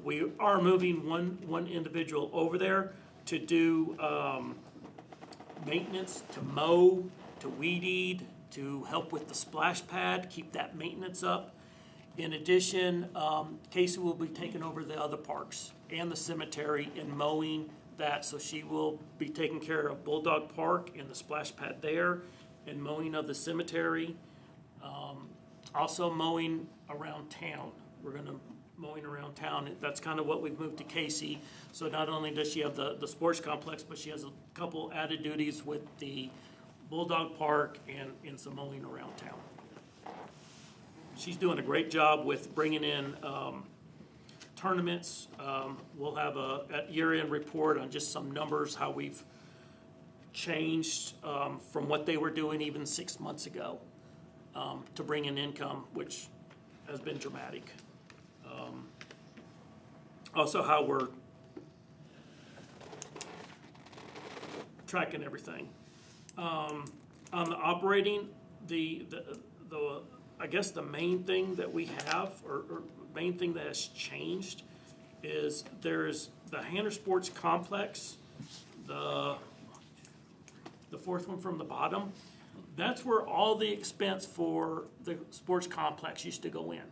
We are moving one individual over there to do maintenance, to mow, to weed eat, to help with the splash pad, keep that maintenance up. In addition, Casey will be taking over the other parks and the cemetery and mowing that, so she will be taking care of Bulldog Park and the splash pad there, and mowing of the cemetery. Also mowing around town. We're gonna mowing around town. That's kind of what we've moved to Casey. So not only does she have the sports complex, but she has a couple added duties with the Bulldog Park and some mowing around town. She's doing a great job with bringing in tournaments. We'll have a year-end report on just some numbers, how we've changed from what they were doing even 6 months ago to bring in income, which has been dramatic. Also how we're tracking everything. On the operating, I guess the main thing that we have, or main thing that has changed, is there's the Hanner Sports Complex, the fourth one from the bottom. That's where all the expense for the sports complex used to go in.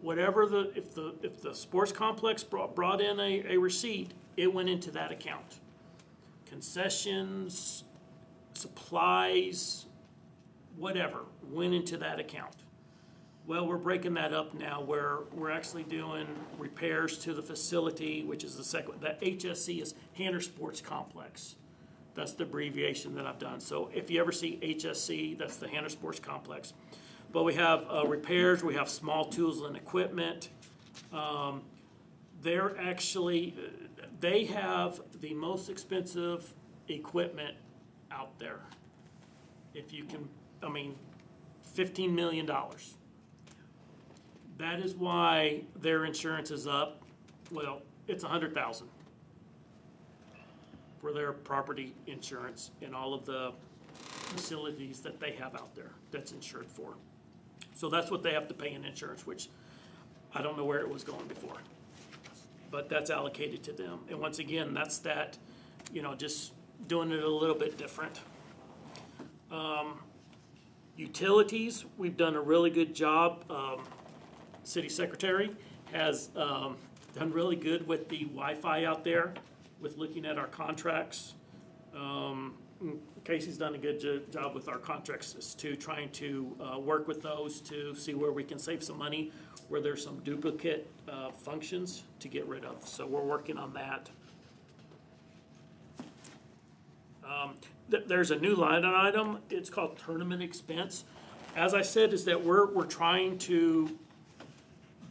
Whatever if the sports complex brought in a receipt, it went into that account. Concessions, supplies, whatever, went into that account. Well, we're breaking that up now where we're actually doing repairs to the facility, which is the second, that HSC is Hanner Sports Complex. That's the abbreviation that I've done. So if you ever see HSC, that's the Hanner Sports Complex. But we have repairs, we have small tools and equipment. They have the most expensive equipment out there. If you can, $15 million. That is why their insurance is up. Well, it's $100,000 for their property insurance and all of the facilities that they have out there that's insured for. So that's what they have to pay in insurance, which I don't know where it was going before. But that's allocated to them. And once again, that's that, just doing it a little bit different. Utilities, we've done a really good job. City Secretary has done really good with the Wi-Fi out there, with looking at our contracts. Casey's done a good job with our contracts as to trying to work with those to see where we can save some money, where there's some duplicate functions to get rid of. So we're working on that. There's a new line item. It's called tournament expense. As I said, is that we're trying to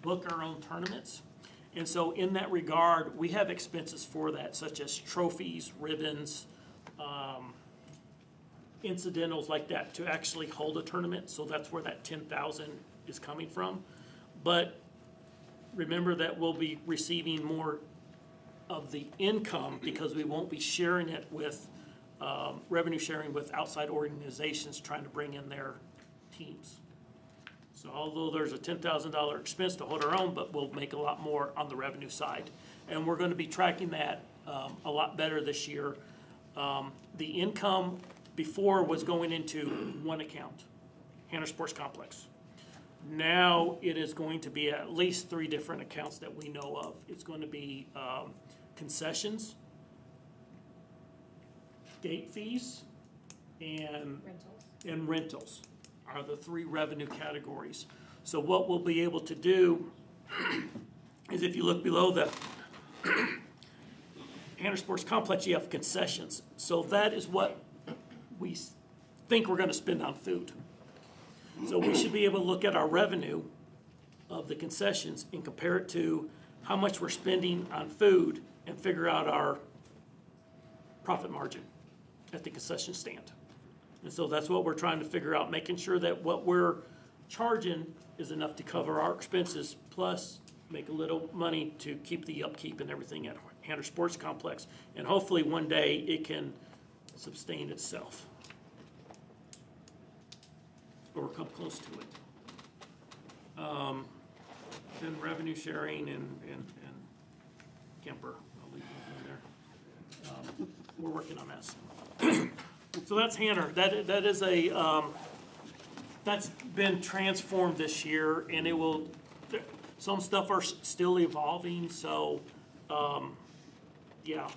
book our own tournaments. And so in that regard, we have expenses for that, such as trophies, ribbons, incidentals like that to actually hold a tournament. So that's where that 10,000 is coming from. But remember that we'll be receiving more of the income because we won't be sharing it with, revenue sharing with outside organizations trying to bring in their teams. So although there's a $10,000 expense to hold our own, but we'll make a lot more on the revenue side. And we're gonna be tracking that a lot better this year. The income before was going into one account, Hannah Sports Complex. Now it is going to be at least 3 different accounts that we know of. It's going to be concessions, gate fees, and rentals are the 3 revenue categories. So what we'll be able to do is if you look below the Hannah Sports Complex, you have concessions. So that is what we think we're gonna spend on food. So we should be able to look at our revenue of the concessions and compare it to how much we're spending on food and figure out our profit margin at the concession stand. And so that's what we're trying to figure out, making sure that what we're charging is enough to cover our expenses, plus make a little money to keep the upkeep and everything at Hannah Sports Complex. And hopefully one day it can sustain itself. Or come close to it. Then revenue sharing and Kemper, I'll leave those in there. We're working on that. So that's Hannah. That is a, that's been transformed this year, and it will, some stuff are still evolving, so, yeah,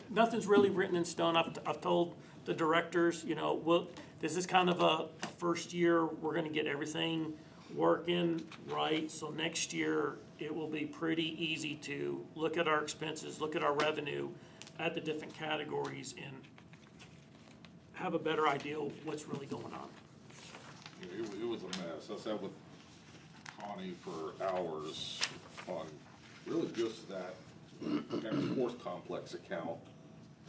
nothing's really written in stone. I've told the directors, you know, this is kind of a first year, we're gonna get everything working right, so next year, it will be pretty easy to look at our expenses, look at our revenue, at the different categories, and have a better idea of what's really going on. It was a mess. I sat with Connie for hours on really just that Hannah Sports Complex account.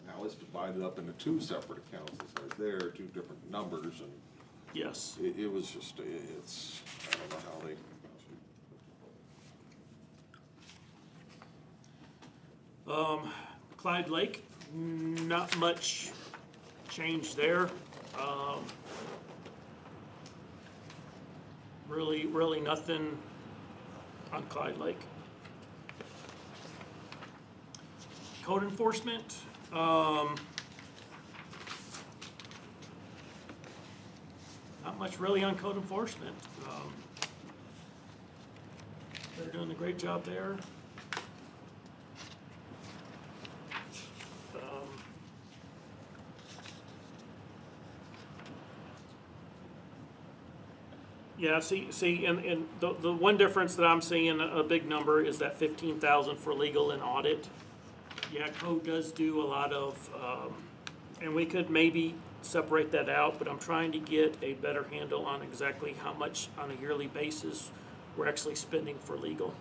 Now it's divided up into 2 separate accounts. It's there, 2 different numbers, and Yes. it was just, it's, I don't know how they. Clyde Lake, not much change there. Really nothing on Clyde Lake. Code enforcement, not much really on code enforcement. They're doing a great job there. Yeah, see, and the one difference that I'm seeing, a big number, is that 15,000 for legal and audit. Yeah, code does do a lot of, and we could maybe separate that out, but I'm trying to get a better handle on exactly how much on a yearly basis we're actually spending for legal.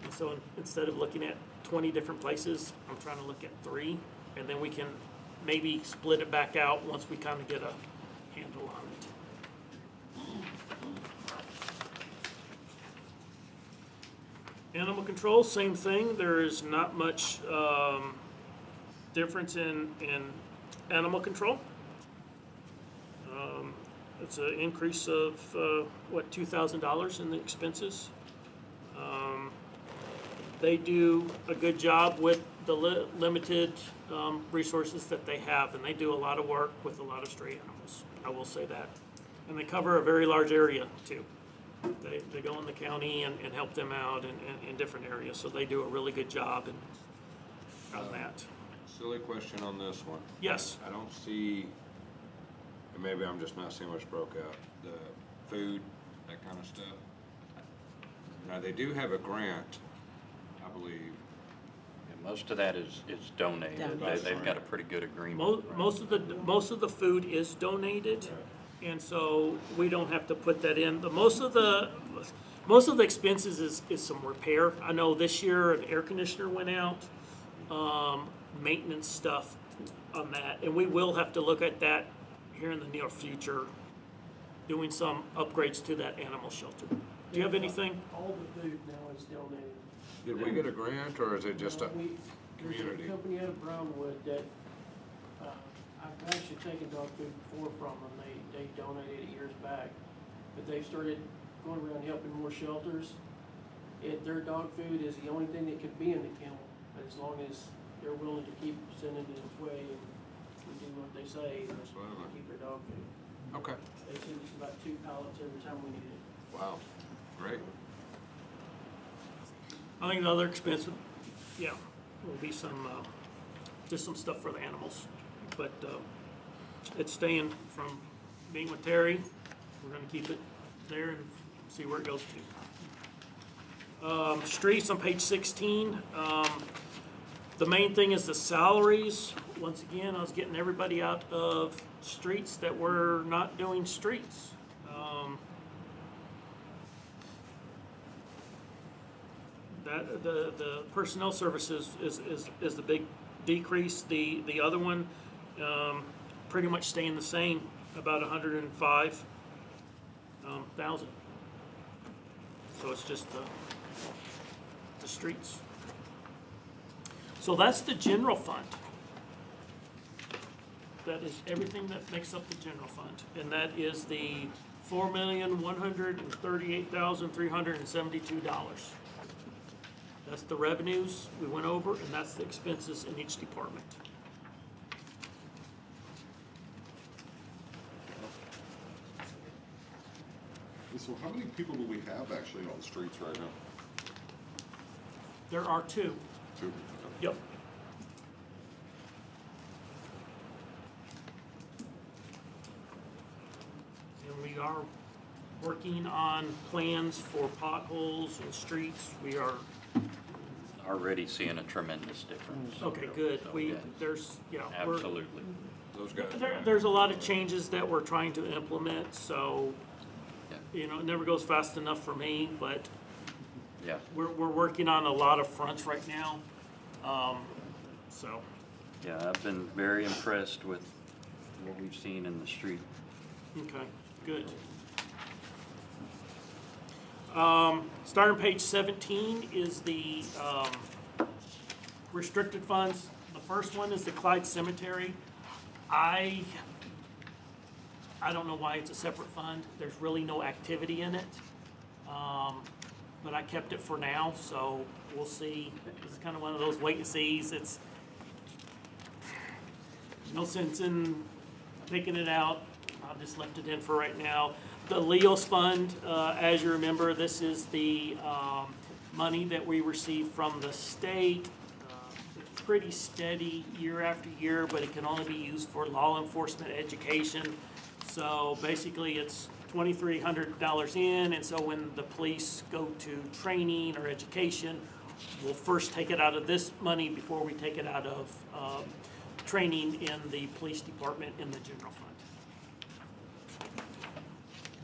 And so instead of looking at 20 different places, I'm trying to look at 3, and then we can maybe split it back out once we kind of get a handle on it. Animal control, same thing. There is not much difference in animal control. It's an increase of, $2,000 in the expenses. They do a good job with the limited resources that they have, and they do a lot of work with a lot of stray animals. I will say that. And they cover a very large area, too. They go in the county and help them out in different areas, so they do a really good job on that. Silly question on this one. Yes. I don't see, and maybe I'm just not seeing what's broke out, the food, that kind of stuff. Now, they do have a grant, I believe. And most of that is donated. They've got a pretty good agreement. Most of the food is donated, and so we don't have to put that in. Most of the expenses is some repair. I know this year an air conditioner went out, maintenance stuff on that, and we will have to look at that here in the near future, doing some upgrades to that animal shelter. Do you have anything? All the food now is donated. Did we get a grant, or is it just a There's community? a company out of Brownwood that, I've actually taken dog food before from them, they donated it years back. But they've started going around helping more shelters. Their dog food is the only thing that could be in the kennel, but as long as they're willing to keep sending it its way and we do what they say, they'll Absolutely. keep their dog food. Okay, They send us about 2 pallets every time we need it. wow, great. I think the other expense, yeah, will be some, just some stuff for the animals. But it's staying from being with Terry. We're gonna keep it there and see where it goes to. Streets on page 16. The main thing is the salaries. Once again, I was getting everybody out of streets that were not doing streets. The personnel services is the big decrease. The other one, pretty much staying the same, about 105,000. So it's just the streets. So that's the general fund. That is everything that makes up the general fund, and that is the $4,138,372. That's the revenues we went over, and that's the expenses in each department. So how many people do we have actually on the streets right now? There are two. 2? Yep. And we are working on plans for potholes and streets. We are, Already seeing a tremendous difference. okay, good. We're, Absolutely. Those guys. there's a lot of changes that we're trying to implement, so, Yeah. it never goes fast enough for me, but Yeah. we're working on a lot of fronts right now. So, Yeah, I've been very impressed with what we've seen in the street. okay, good. Starting page 17 is the restricted funds. The first one is the Clyde Cemetery. I don't know why it's a separate fund. There's really no activity in it. But I kept it for now, so we'll see. It's kind of one of those wait and sees. It's no sense in taking it out. I just left it in for right now. The Leos Fund, as you remember, this is the money that we receive from the state. It's pretty steady year after year, but it can only be used for law enforcement education. So basically, it's $2,300 in, and so when the police go to training or education, we'll first take it out of this money before we take it out of training in the police department in the general fund.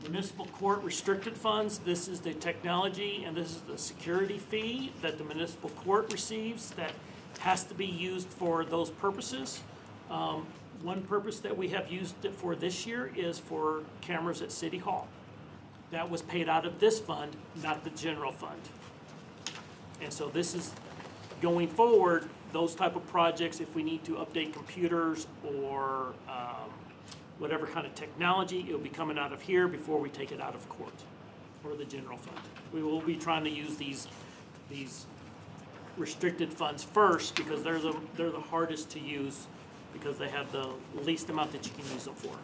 Municipal court restricted funds, this is the technology and this is the security fee that the municipal court receives that has to be used for those purposes. One purpose that we have used it for this year is for cameras at City Hall. That was paid out of this fund, not the general fund. And so this is, going forward, those type of projects, if we need to update computers or whatever kind of technology, it'll be coming out of here before we take it out of court or the general fund. We will be trying to use these restricted funds first because they're the hardest to use because they have the least amount that you can use them for.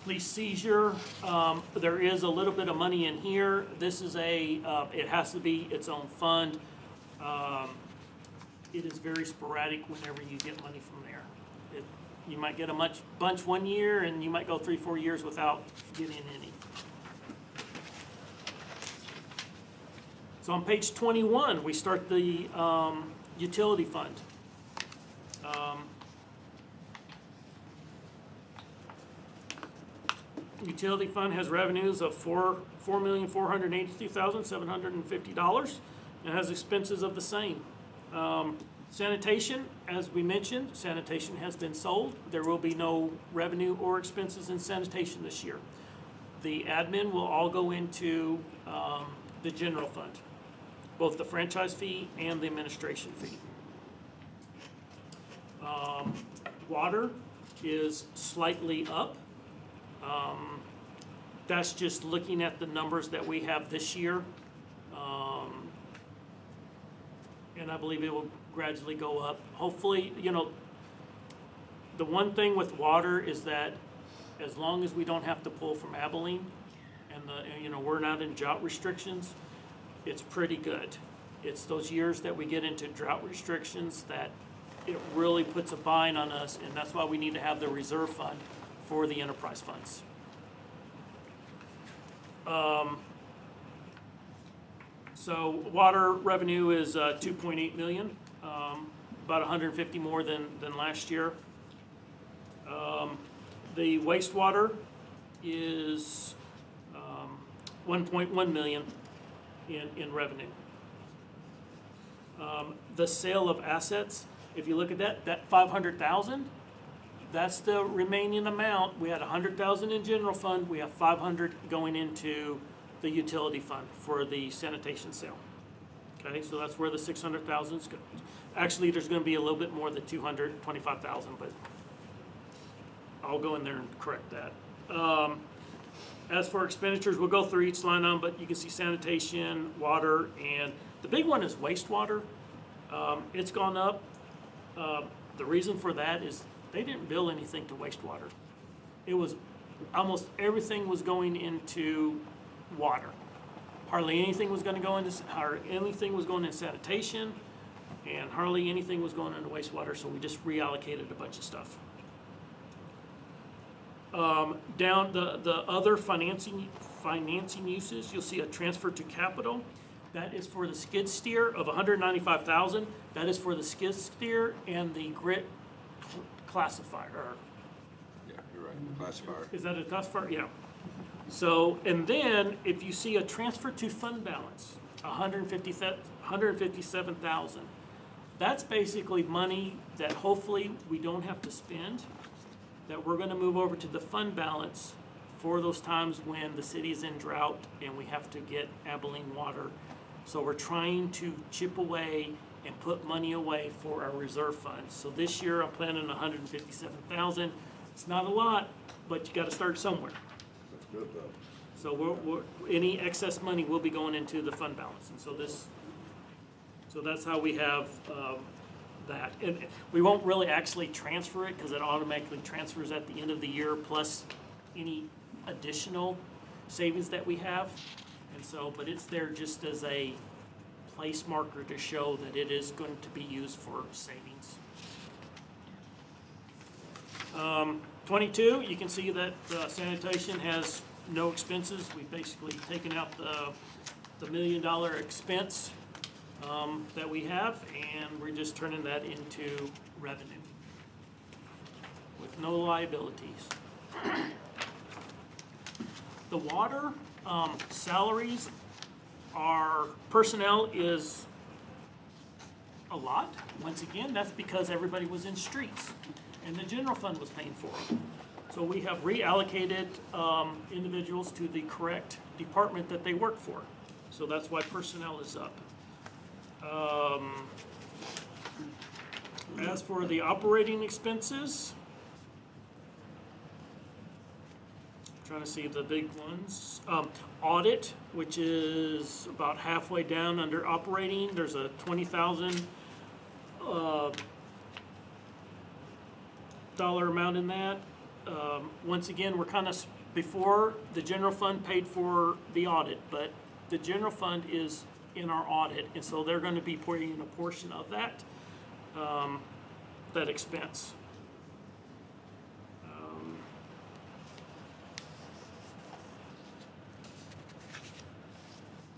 Police seizure, there is a little bit of money in here. This is it has to be its own fund. it is very sporadic whenever you get money from there. You might get a bunch one year, and you might go 3-4 years without getting any. So on page 21, we start the utility fund. Utility fund has revenues of $4,482,750 and has expenses of the same. Sanitation, as we mentioned, sanitation has been sold. There will be no revenue or expenses in sanitation this year. The admin will all go into the general fund, both the franchise fee and the administration fee. Water is slightly up. That's just looking at the numbers that we have this year. And I believe it will gradually go up. Hopefully, the one thing with water is that as long as we don't have to pull from Abilene and we're not in drought restrictions, it's pretty good. It's those years that we get into drought restrictions that it really puts a bind on us, and that's why we need to have the reserve fund for the enterprise funds. So water revenue is 2.8 million, about 150 more than last year. The wastewater is 1.1 million in revenue. The sale of assets, if you look at that 500,000, that's the remaining amount. We had 100,000 in general fund. We have 500 going into the utility fund for the sanitation sale. Okay, so that's where the 600,000 is going. Actually, there's going to be a little bit more than 225,000, but I'll go in there and correct that. As for expenditures, we'll go through each line item, but you can see sanitation, water, and the big one is wastewater. It's gone up. The reason for that is they didn't bill anything to wastewater. It was almost everything was going into water. Hardly anything was going to go into sanitation, and hardly anything was going into wastewater. So we just reallocated a bunch of stuff. Down the other financing uses, you'll see a transfer to capital. That is for the skid steer of 195,000. That is for the skid steer and the grit classifier. Yeah, you're right, classifier. Is that a classifier? Yeah. So, and then if you see a transfer to fund balance, 157,000. That's basically money that hopefully we don't have to spend, that we're going to move over to the fund balance for those times when the city is in drought and we have to get Abilene water. So we're trying to chip away and put money away for our reserve funds. So this year I'm planning 157,000. It's not a lot, but you got to start somewhere. That's good though. So any excess money will be going into the fund balance, and so that's how we have that. And we won't really actually transfer it because it automatically transfers at the end of the year plus any additional savings that we have. And so, but it's there just as a place marker to show that it is going to be used for savings. 22, you can see that sanitation has no expenses. We've basically taken out the $1 million expense that we have, and we're just turning that into revenue with no liabilities. The water salaries, our personnel is a lot. Once again, that's because everybody was in streets and the general fund was paying for it. So we have reallocated individuals to the correct department that they work for. So that's why personnel is up. As for the operating expenses, trying to see the big ones. Audit, which is about halfway down under operating. There's a $20,000 dollar amount in that. Once again, we're kind of, before the general fund paid for the audit, but the general fund is in our audit, and so they're going to be putting in a portion of that. that expense.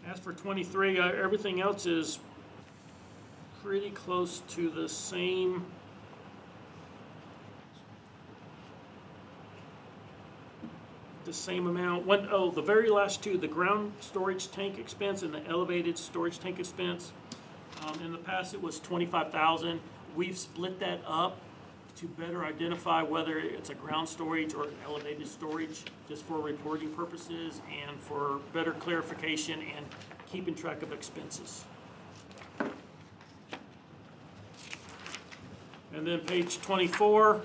As for 23, everything else is pretty close to the same. The same amount. The very last two, the ground storage tank expense and the elevated storage tank expense. In the past, it was 25,000. We've split that up to better identify whether it's a ground storage or an elevated storage, just for reporting purposes and for better clarification and keeping track of expenses. And then page 24.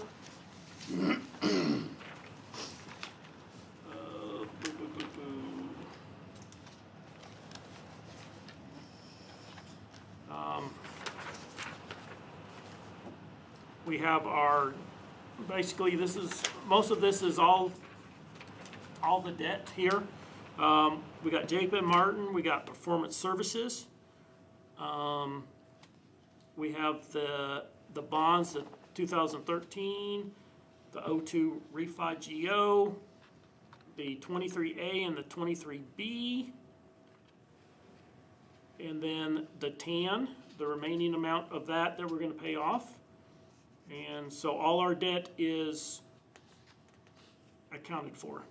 We have our, basically most of this is all the debt here. We got J.P. Martin, we got performance services. We have the bonds, the 2013, the 02 refi GO, the 23A and the 23B, and then the TAN, the remaining amount of that we're gonna pay off. And so all our debt is accounted for.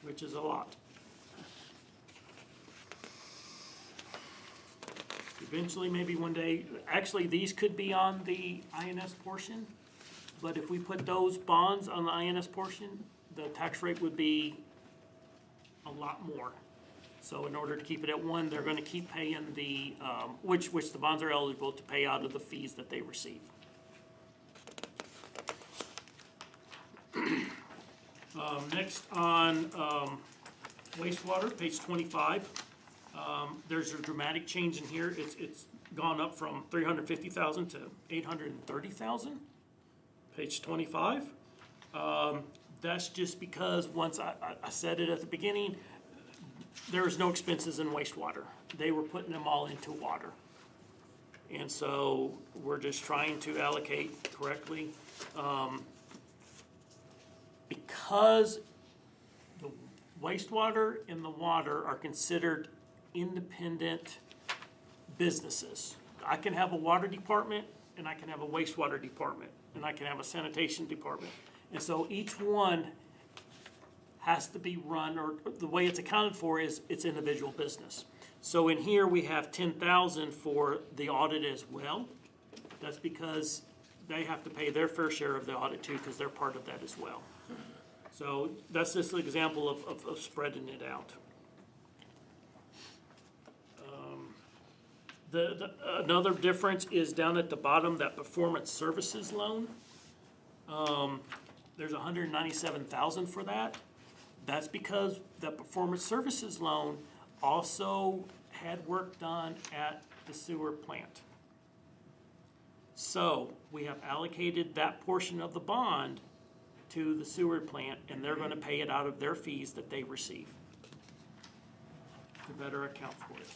Which is a lot. Eventually, maybe one day, actually, these could be on the INS portion, but if we put those bonds on the INS portion, the tax rate would be a lot more. So in order to keep it at 1, they're gonna keep paying the, which the bonds are eligible to pay out of the fees that they receive. Next on wastewater, page 25. There's a dramatic change in here. It's gone up from 350,000 to 830,000. Page 25. That's just because once I said it at the beginning, there was no expenses in wastewater. They were putting them all into water. And so we're just trying to allocate correctly. Because the wastewater and the water are considered independent businesses. I can have a water department and I can have a wastewater department and I can have a sanitation department. And so each one has to be run, or the way it's accounted for is it's individual business. So in here we have 10,000 for the audit as well. That's because they have to pay their fair share of the audit too, because they're part of that as well. So that's just an example of spreading it out. Another difference is down at the bottom, that performance services loan. There's 197,000 for that. That's because the performance services loan also had work done at the sewer plant. So we have allocated that portion of the bond to the sewer plant, and they're gonna pay it out of their fees that they receive to better account for it.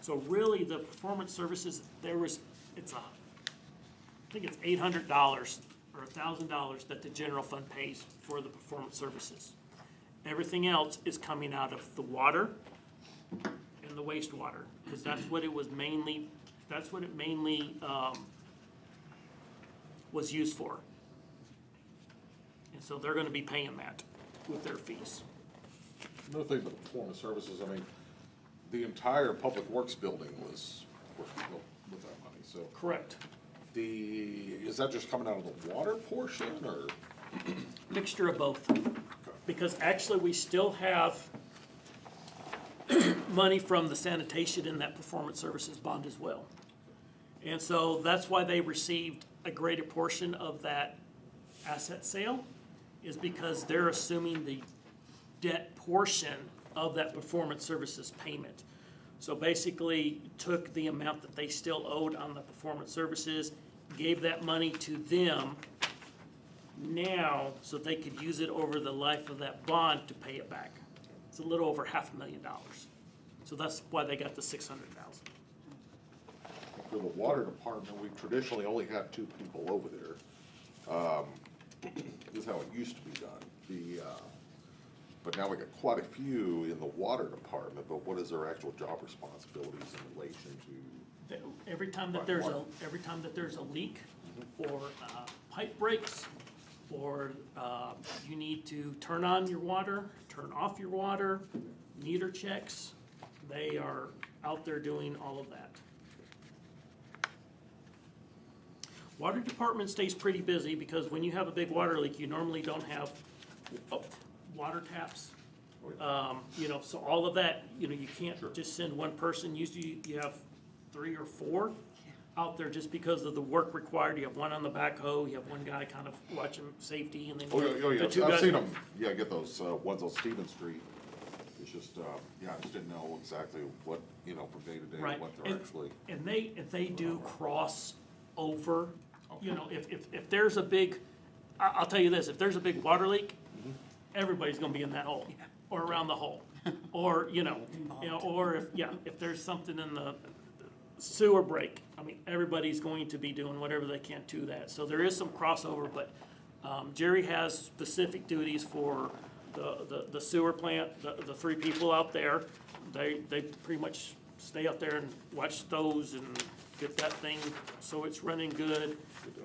So really, the performance services, I think it's $800 or $1,000 that the general fund pays for the performance services. Everything else is coming out of the water and the wastewater, because that's what it mainly was used for. And so they're gonna be paying that with their fees. Another thing about performance services, I mean, the entire Public Works building was, of course, built with that money, so. Correct. Is that just coming out of the water portion, or? Mixture of both. Because actually, we still have money from the sanitation in that performance services bond as well. And so that's why they received a greater portion of that asset sale, is because they're assuming the debt portion of that performance services payment. So basically, took the amount that they still owed on the performance services, gave that money to them now, so they could use it over the life of that bond to pay it back. So a little over $500,000. So that's why they got the 600,000. For the water department, we've traditionally only had 2 people over there. This is how it used to be done. But now we got quite a few in the water department, but what is their actual job responsibilities in relation to? Every time that there's a leak, or pipe breaks, or you need to turn on your water, turn off your water, meter checks, they are out there doing all of that. Water department stays pretty busy because when you have a big water leak, you normally don't have water taps. You know, so all of that, you know, you can't just send one person. Usually you have 3 or 4 out there just because of the work required. You have one on the backhoe, you have one guy kind of watching safety, and then Yeah, the 2 I've guys. seen them, yeah, get those, ones on Stevens Street. It's just, yeah, I just didn't know exactly what, you know, from day to day, Right. what they're actually. And they do cross over, you know, if there's a big, I'll tell you this, if there's a big water leak, everybody's gonna be in that hole, or around the hole. Or, you know, or if there's something in the sewer break, I mean, everybody's going to be doing whatever they can to that. So there is some crossover, but Jerry has specific duties for the sewer plant, the 3 people out there. They pretty much stay up there and watch those and get that thing so it's running good.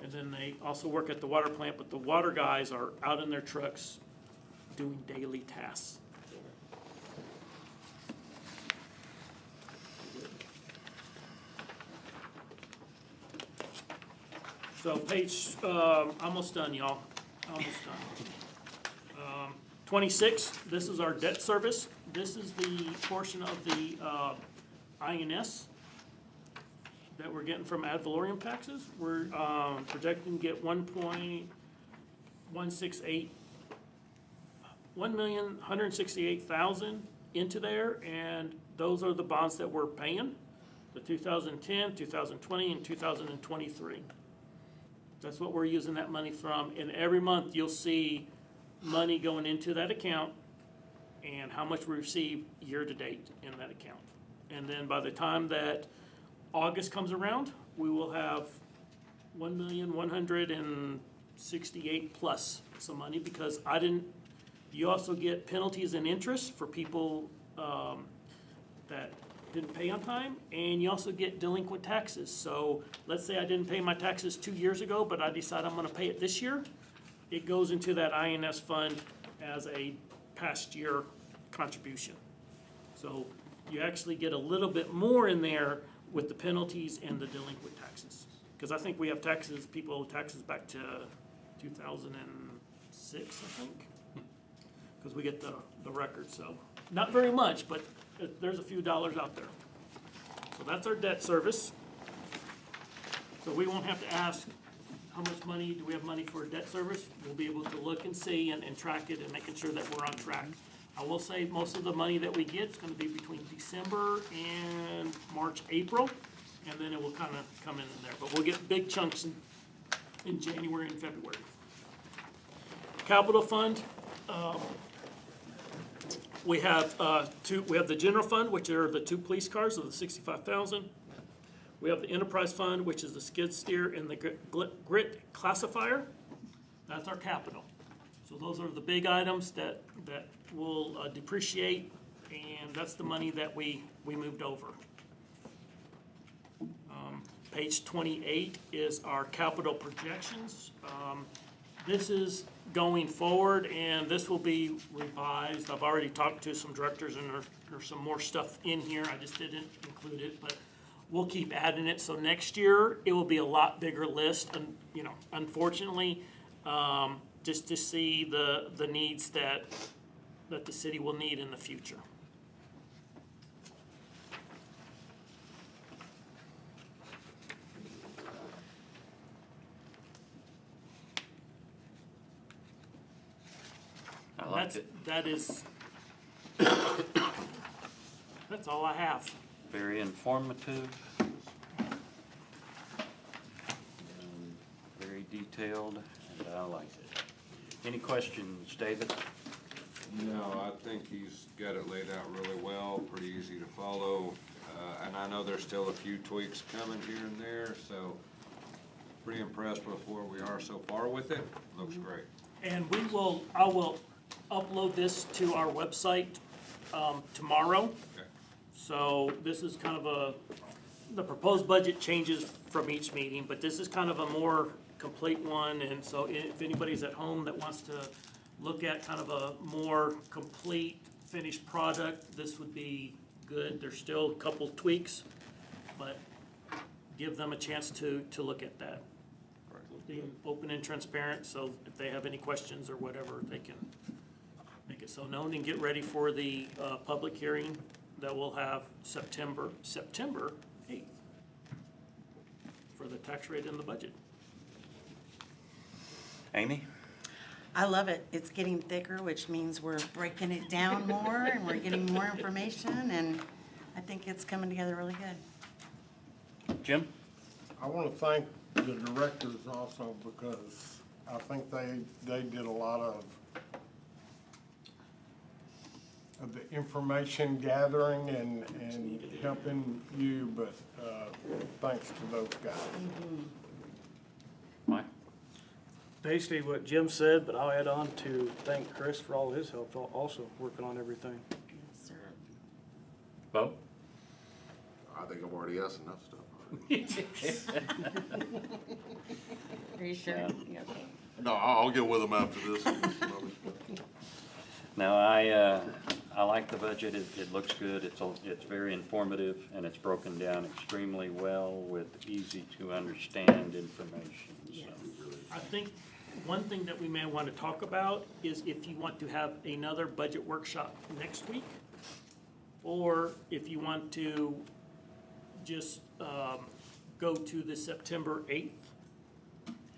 And then they also work at the water plant, but the water guys are out in their trucks doing daily tasks. So page, almost done, y'all, almost done. 26, this is our debt service. This is the portion of the INS that we're getting from ad valorem taxes. We're projecting to get 1,168,000 into there, and those are the bonds that we're paying, the 2010, 2020, and 2023. That's what we're using that money from, and every month you'll see money going into that account and how much we receive year-to-date in that account. And then by the time that August comes around, we will have 1,168 plus some money, because you also get penalties and interest for people that didn't pay on time, and you also get delinquent taxes. So let's say I didn't pay my taxes 2 years ago, but I decide I'm gonna pay it this year. It goes into that INS fund as a past year contribution. So you actually get a little bit more in there with the penalties and the delinquent taxes. Because I think we have people owe taxes back to 2006, I think. Because we get the record, so not very much, but there's a few dollars out there. So that's our debt service. So we won't have to ask how much money, do we have money for debt service? We'll be able to look and see and track it and making sure that we're on track. I will say most of the money that we get is gonna be between December and March, April, and then it will kind of come in there. But we'll get big chunks in January and February. Capital fund, we have the general fund, which are the 2 police cars of the 65,000. We have the enterprise fund, which is the skid steer and the grit classifier. That's our capital. So those are the big items that will depreciate, and that's the money that we moved over. Page 28 is our capital projections. This is going forward, and this will be revised. I've already talked to some directors, and there's some more stuff in here. I just didn't include it, but we'll keep adding it. So next year, it will be a lot bigger list, and, you know, unfortunately, just to see the needs that the city will need in the future. I like it. That's all I have. Very informative. Very detailed, and I like it. Any questions, David? No, I think think he's got it laid out really well, pretty easy to follow. And I know there's still a few tweaks coming here and there, so pretty impressed with where we are so far with it. Looks great. And I will upload this to our website, tomorrow. Okay. So this is kind of the proposed budget changes from each meeting, but this is kind of a more complete one. And so if anybody's at home that wants to look at kind of a more complete finished product, this would be good. There's still a couple tweaks, but give them a chance to look at that. Being open and transparent, so if they have any questions or whatever, they can make it so known and get ready for the public hearing that we'll have September 8th for the tax rate and the budget. Amy? I love it. It's getting thicker, which means we're breaking it down more and we're getting more information, and I think it's coming together really good. Jim? I want to thank the directors also, because I think they did a lot of the information gathering and helping you, but thanks to those guys. Mike? Basically what Jim said, but I'll add on to thank Chris for all his help also working on everything. Yes, sir. Bo? I think I've already asked enough stuff. Are you sure? Yeah. You okay? No, I'll get with them after this. No, I like the budget. It looks good. It's very informative, and it's broken down extremely well with easy to understand information. Yes. I think one thing that we may want to talk about is if you want to have another budget workshop next week, or if you want to just go to the September 8th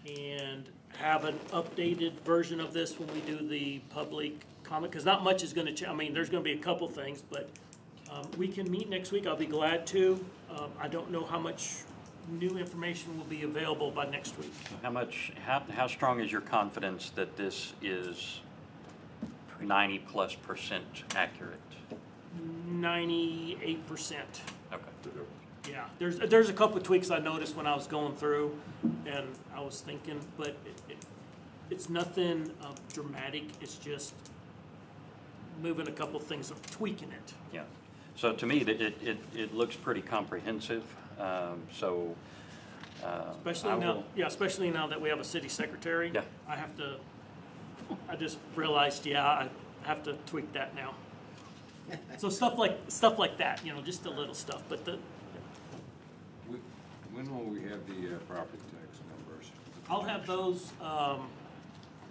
and have an updated version of this when we do the public comment, because not much is going to change. I mean, there's going to be a couple things, but we can meet next week. I'll be glad to. I don't know how much new information will be available by next week. How strong is your confidence that this is 90+% accurate? 98%. Okay. Yeah, there's a couple of tweaks I noticed when I was going through, and I was thinking, but it's nothing dramatic. It's just moving a couple of things, tweaking it. Yeah. So to me, it looks pretty comprehensive. Especially now that we have a city secretary. Yeah. I just realized, I have to tweak that now. So stuff like that, just the little stuff, but When will we have the property tax numbers? I'll have those,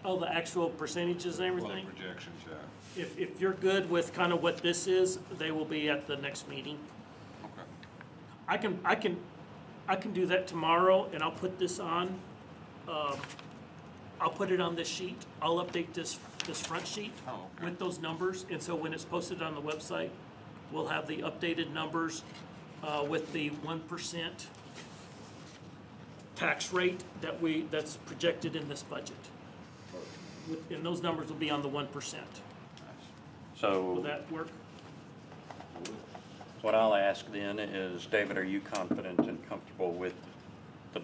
the actual percentages and Well, everything. the projections, yeah. If you're good with kind of what this is, they will be at the next meeting. Okay. I can do that tomorrow, and I'll put this on. I'll put it on this sheet. I'll update this front sheet Oh, okay. with those numbers, and so when it's posted on the website, we'll have the updated numbers with the 1% tax rate that's projected in this budget. And those numbers will be on the 1%. Will So that work? what I'll ask then is, David, are you confident and comfortable with the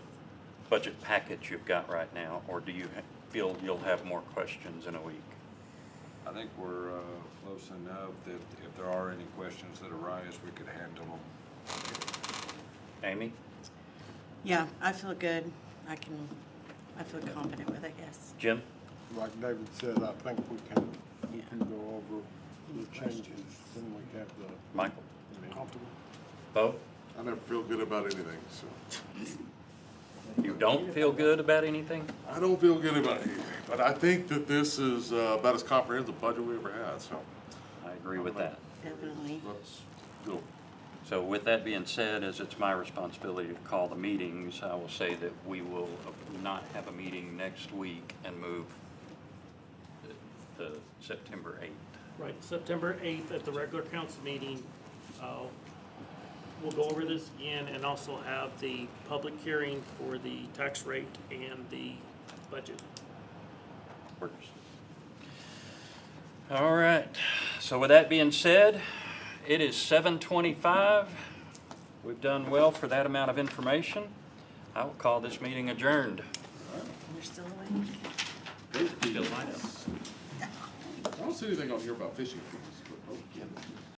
budget package you've got right now, or do you feel you'll have more questions in a week? I think we're close enough that if there are any questions that arise, we could handle them. Amy? Yeah, I feel good. I feel confident with it, yes. Jim? Like David said, I think we can go over the changes, then we have the. Michael? Comfortable. Bo? I never feel good about anything, so. You don't feel good about anything? I don't feel good about anything, but I think that this is about as comprehensive budget we ever had, so. I agree with that. Definitely. Let's go. So with that being said, as it's my responsibility to call the meetings, I will say that we will not have a meeting next week and move to September 8th. Right, September 8th at the regular council meeting, we'll go over this again and also have the public hearing for the tax rate and the budget. Works. All right, So with that being said, it is 7:25. We've done well for that amount of information. I will call this meeting adjourned. You're still awake? I don't see anything on here about fishing fees, but, okay.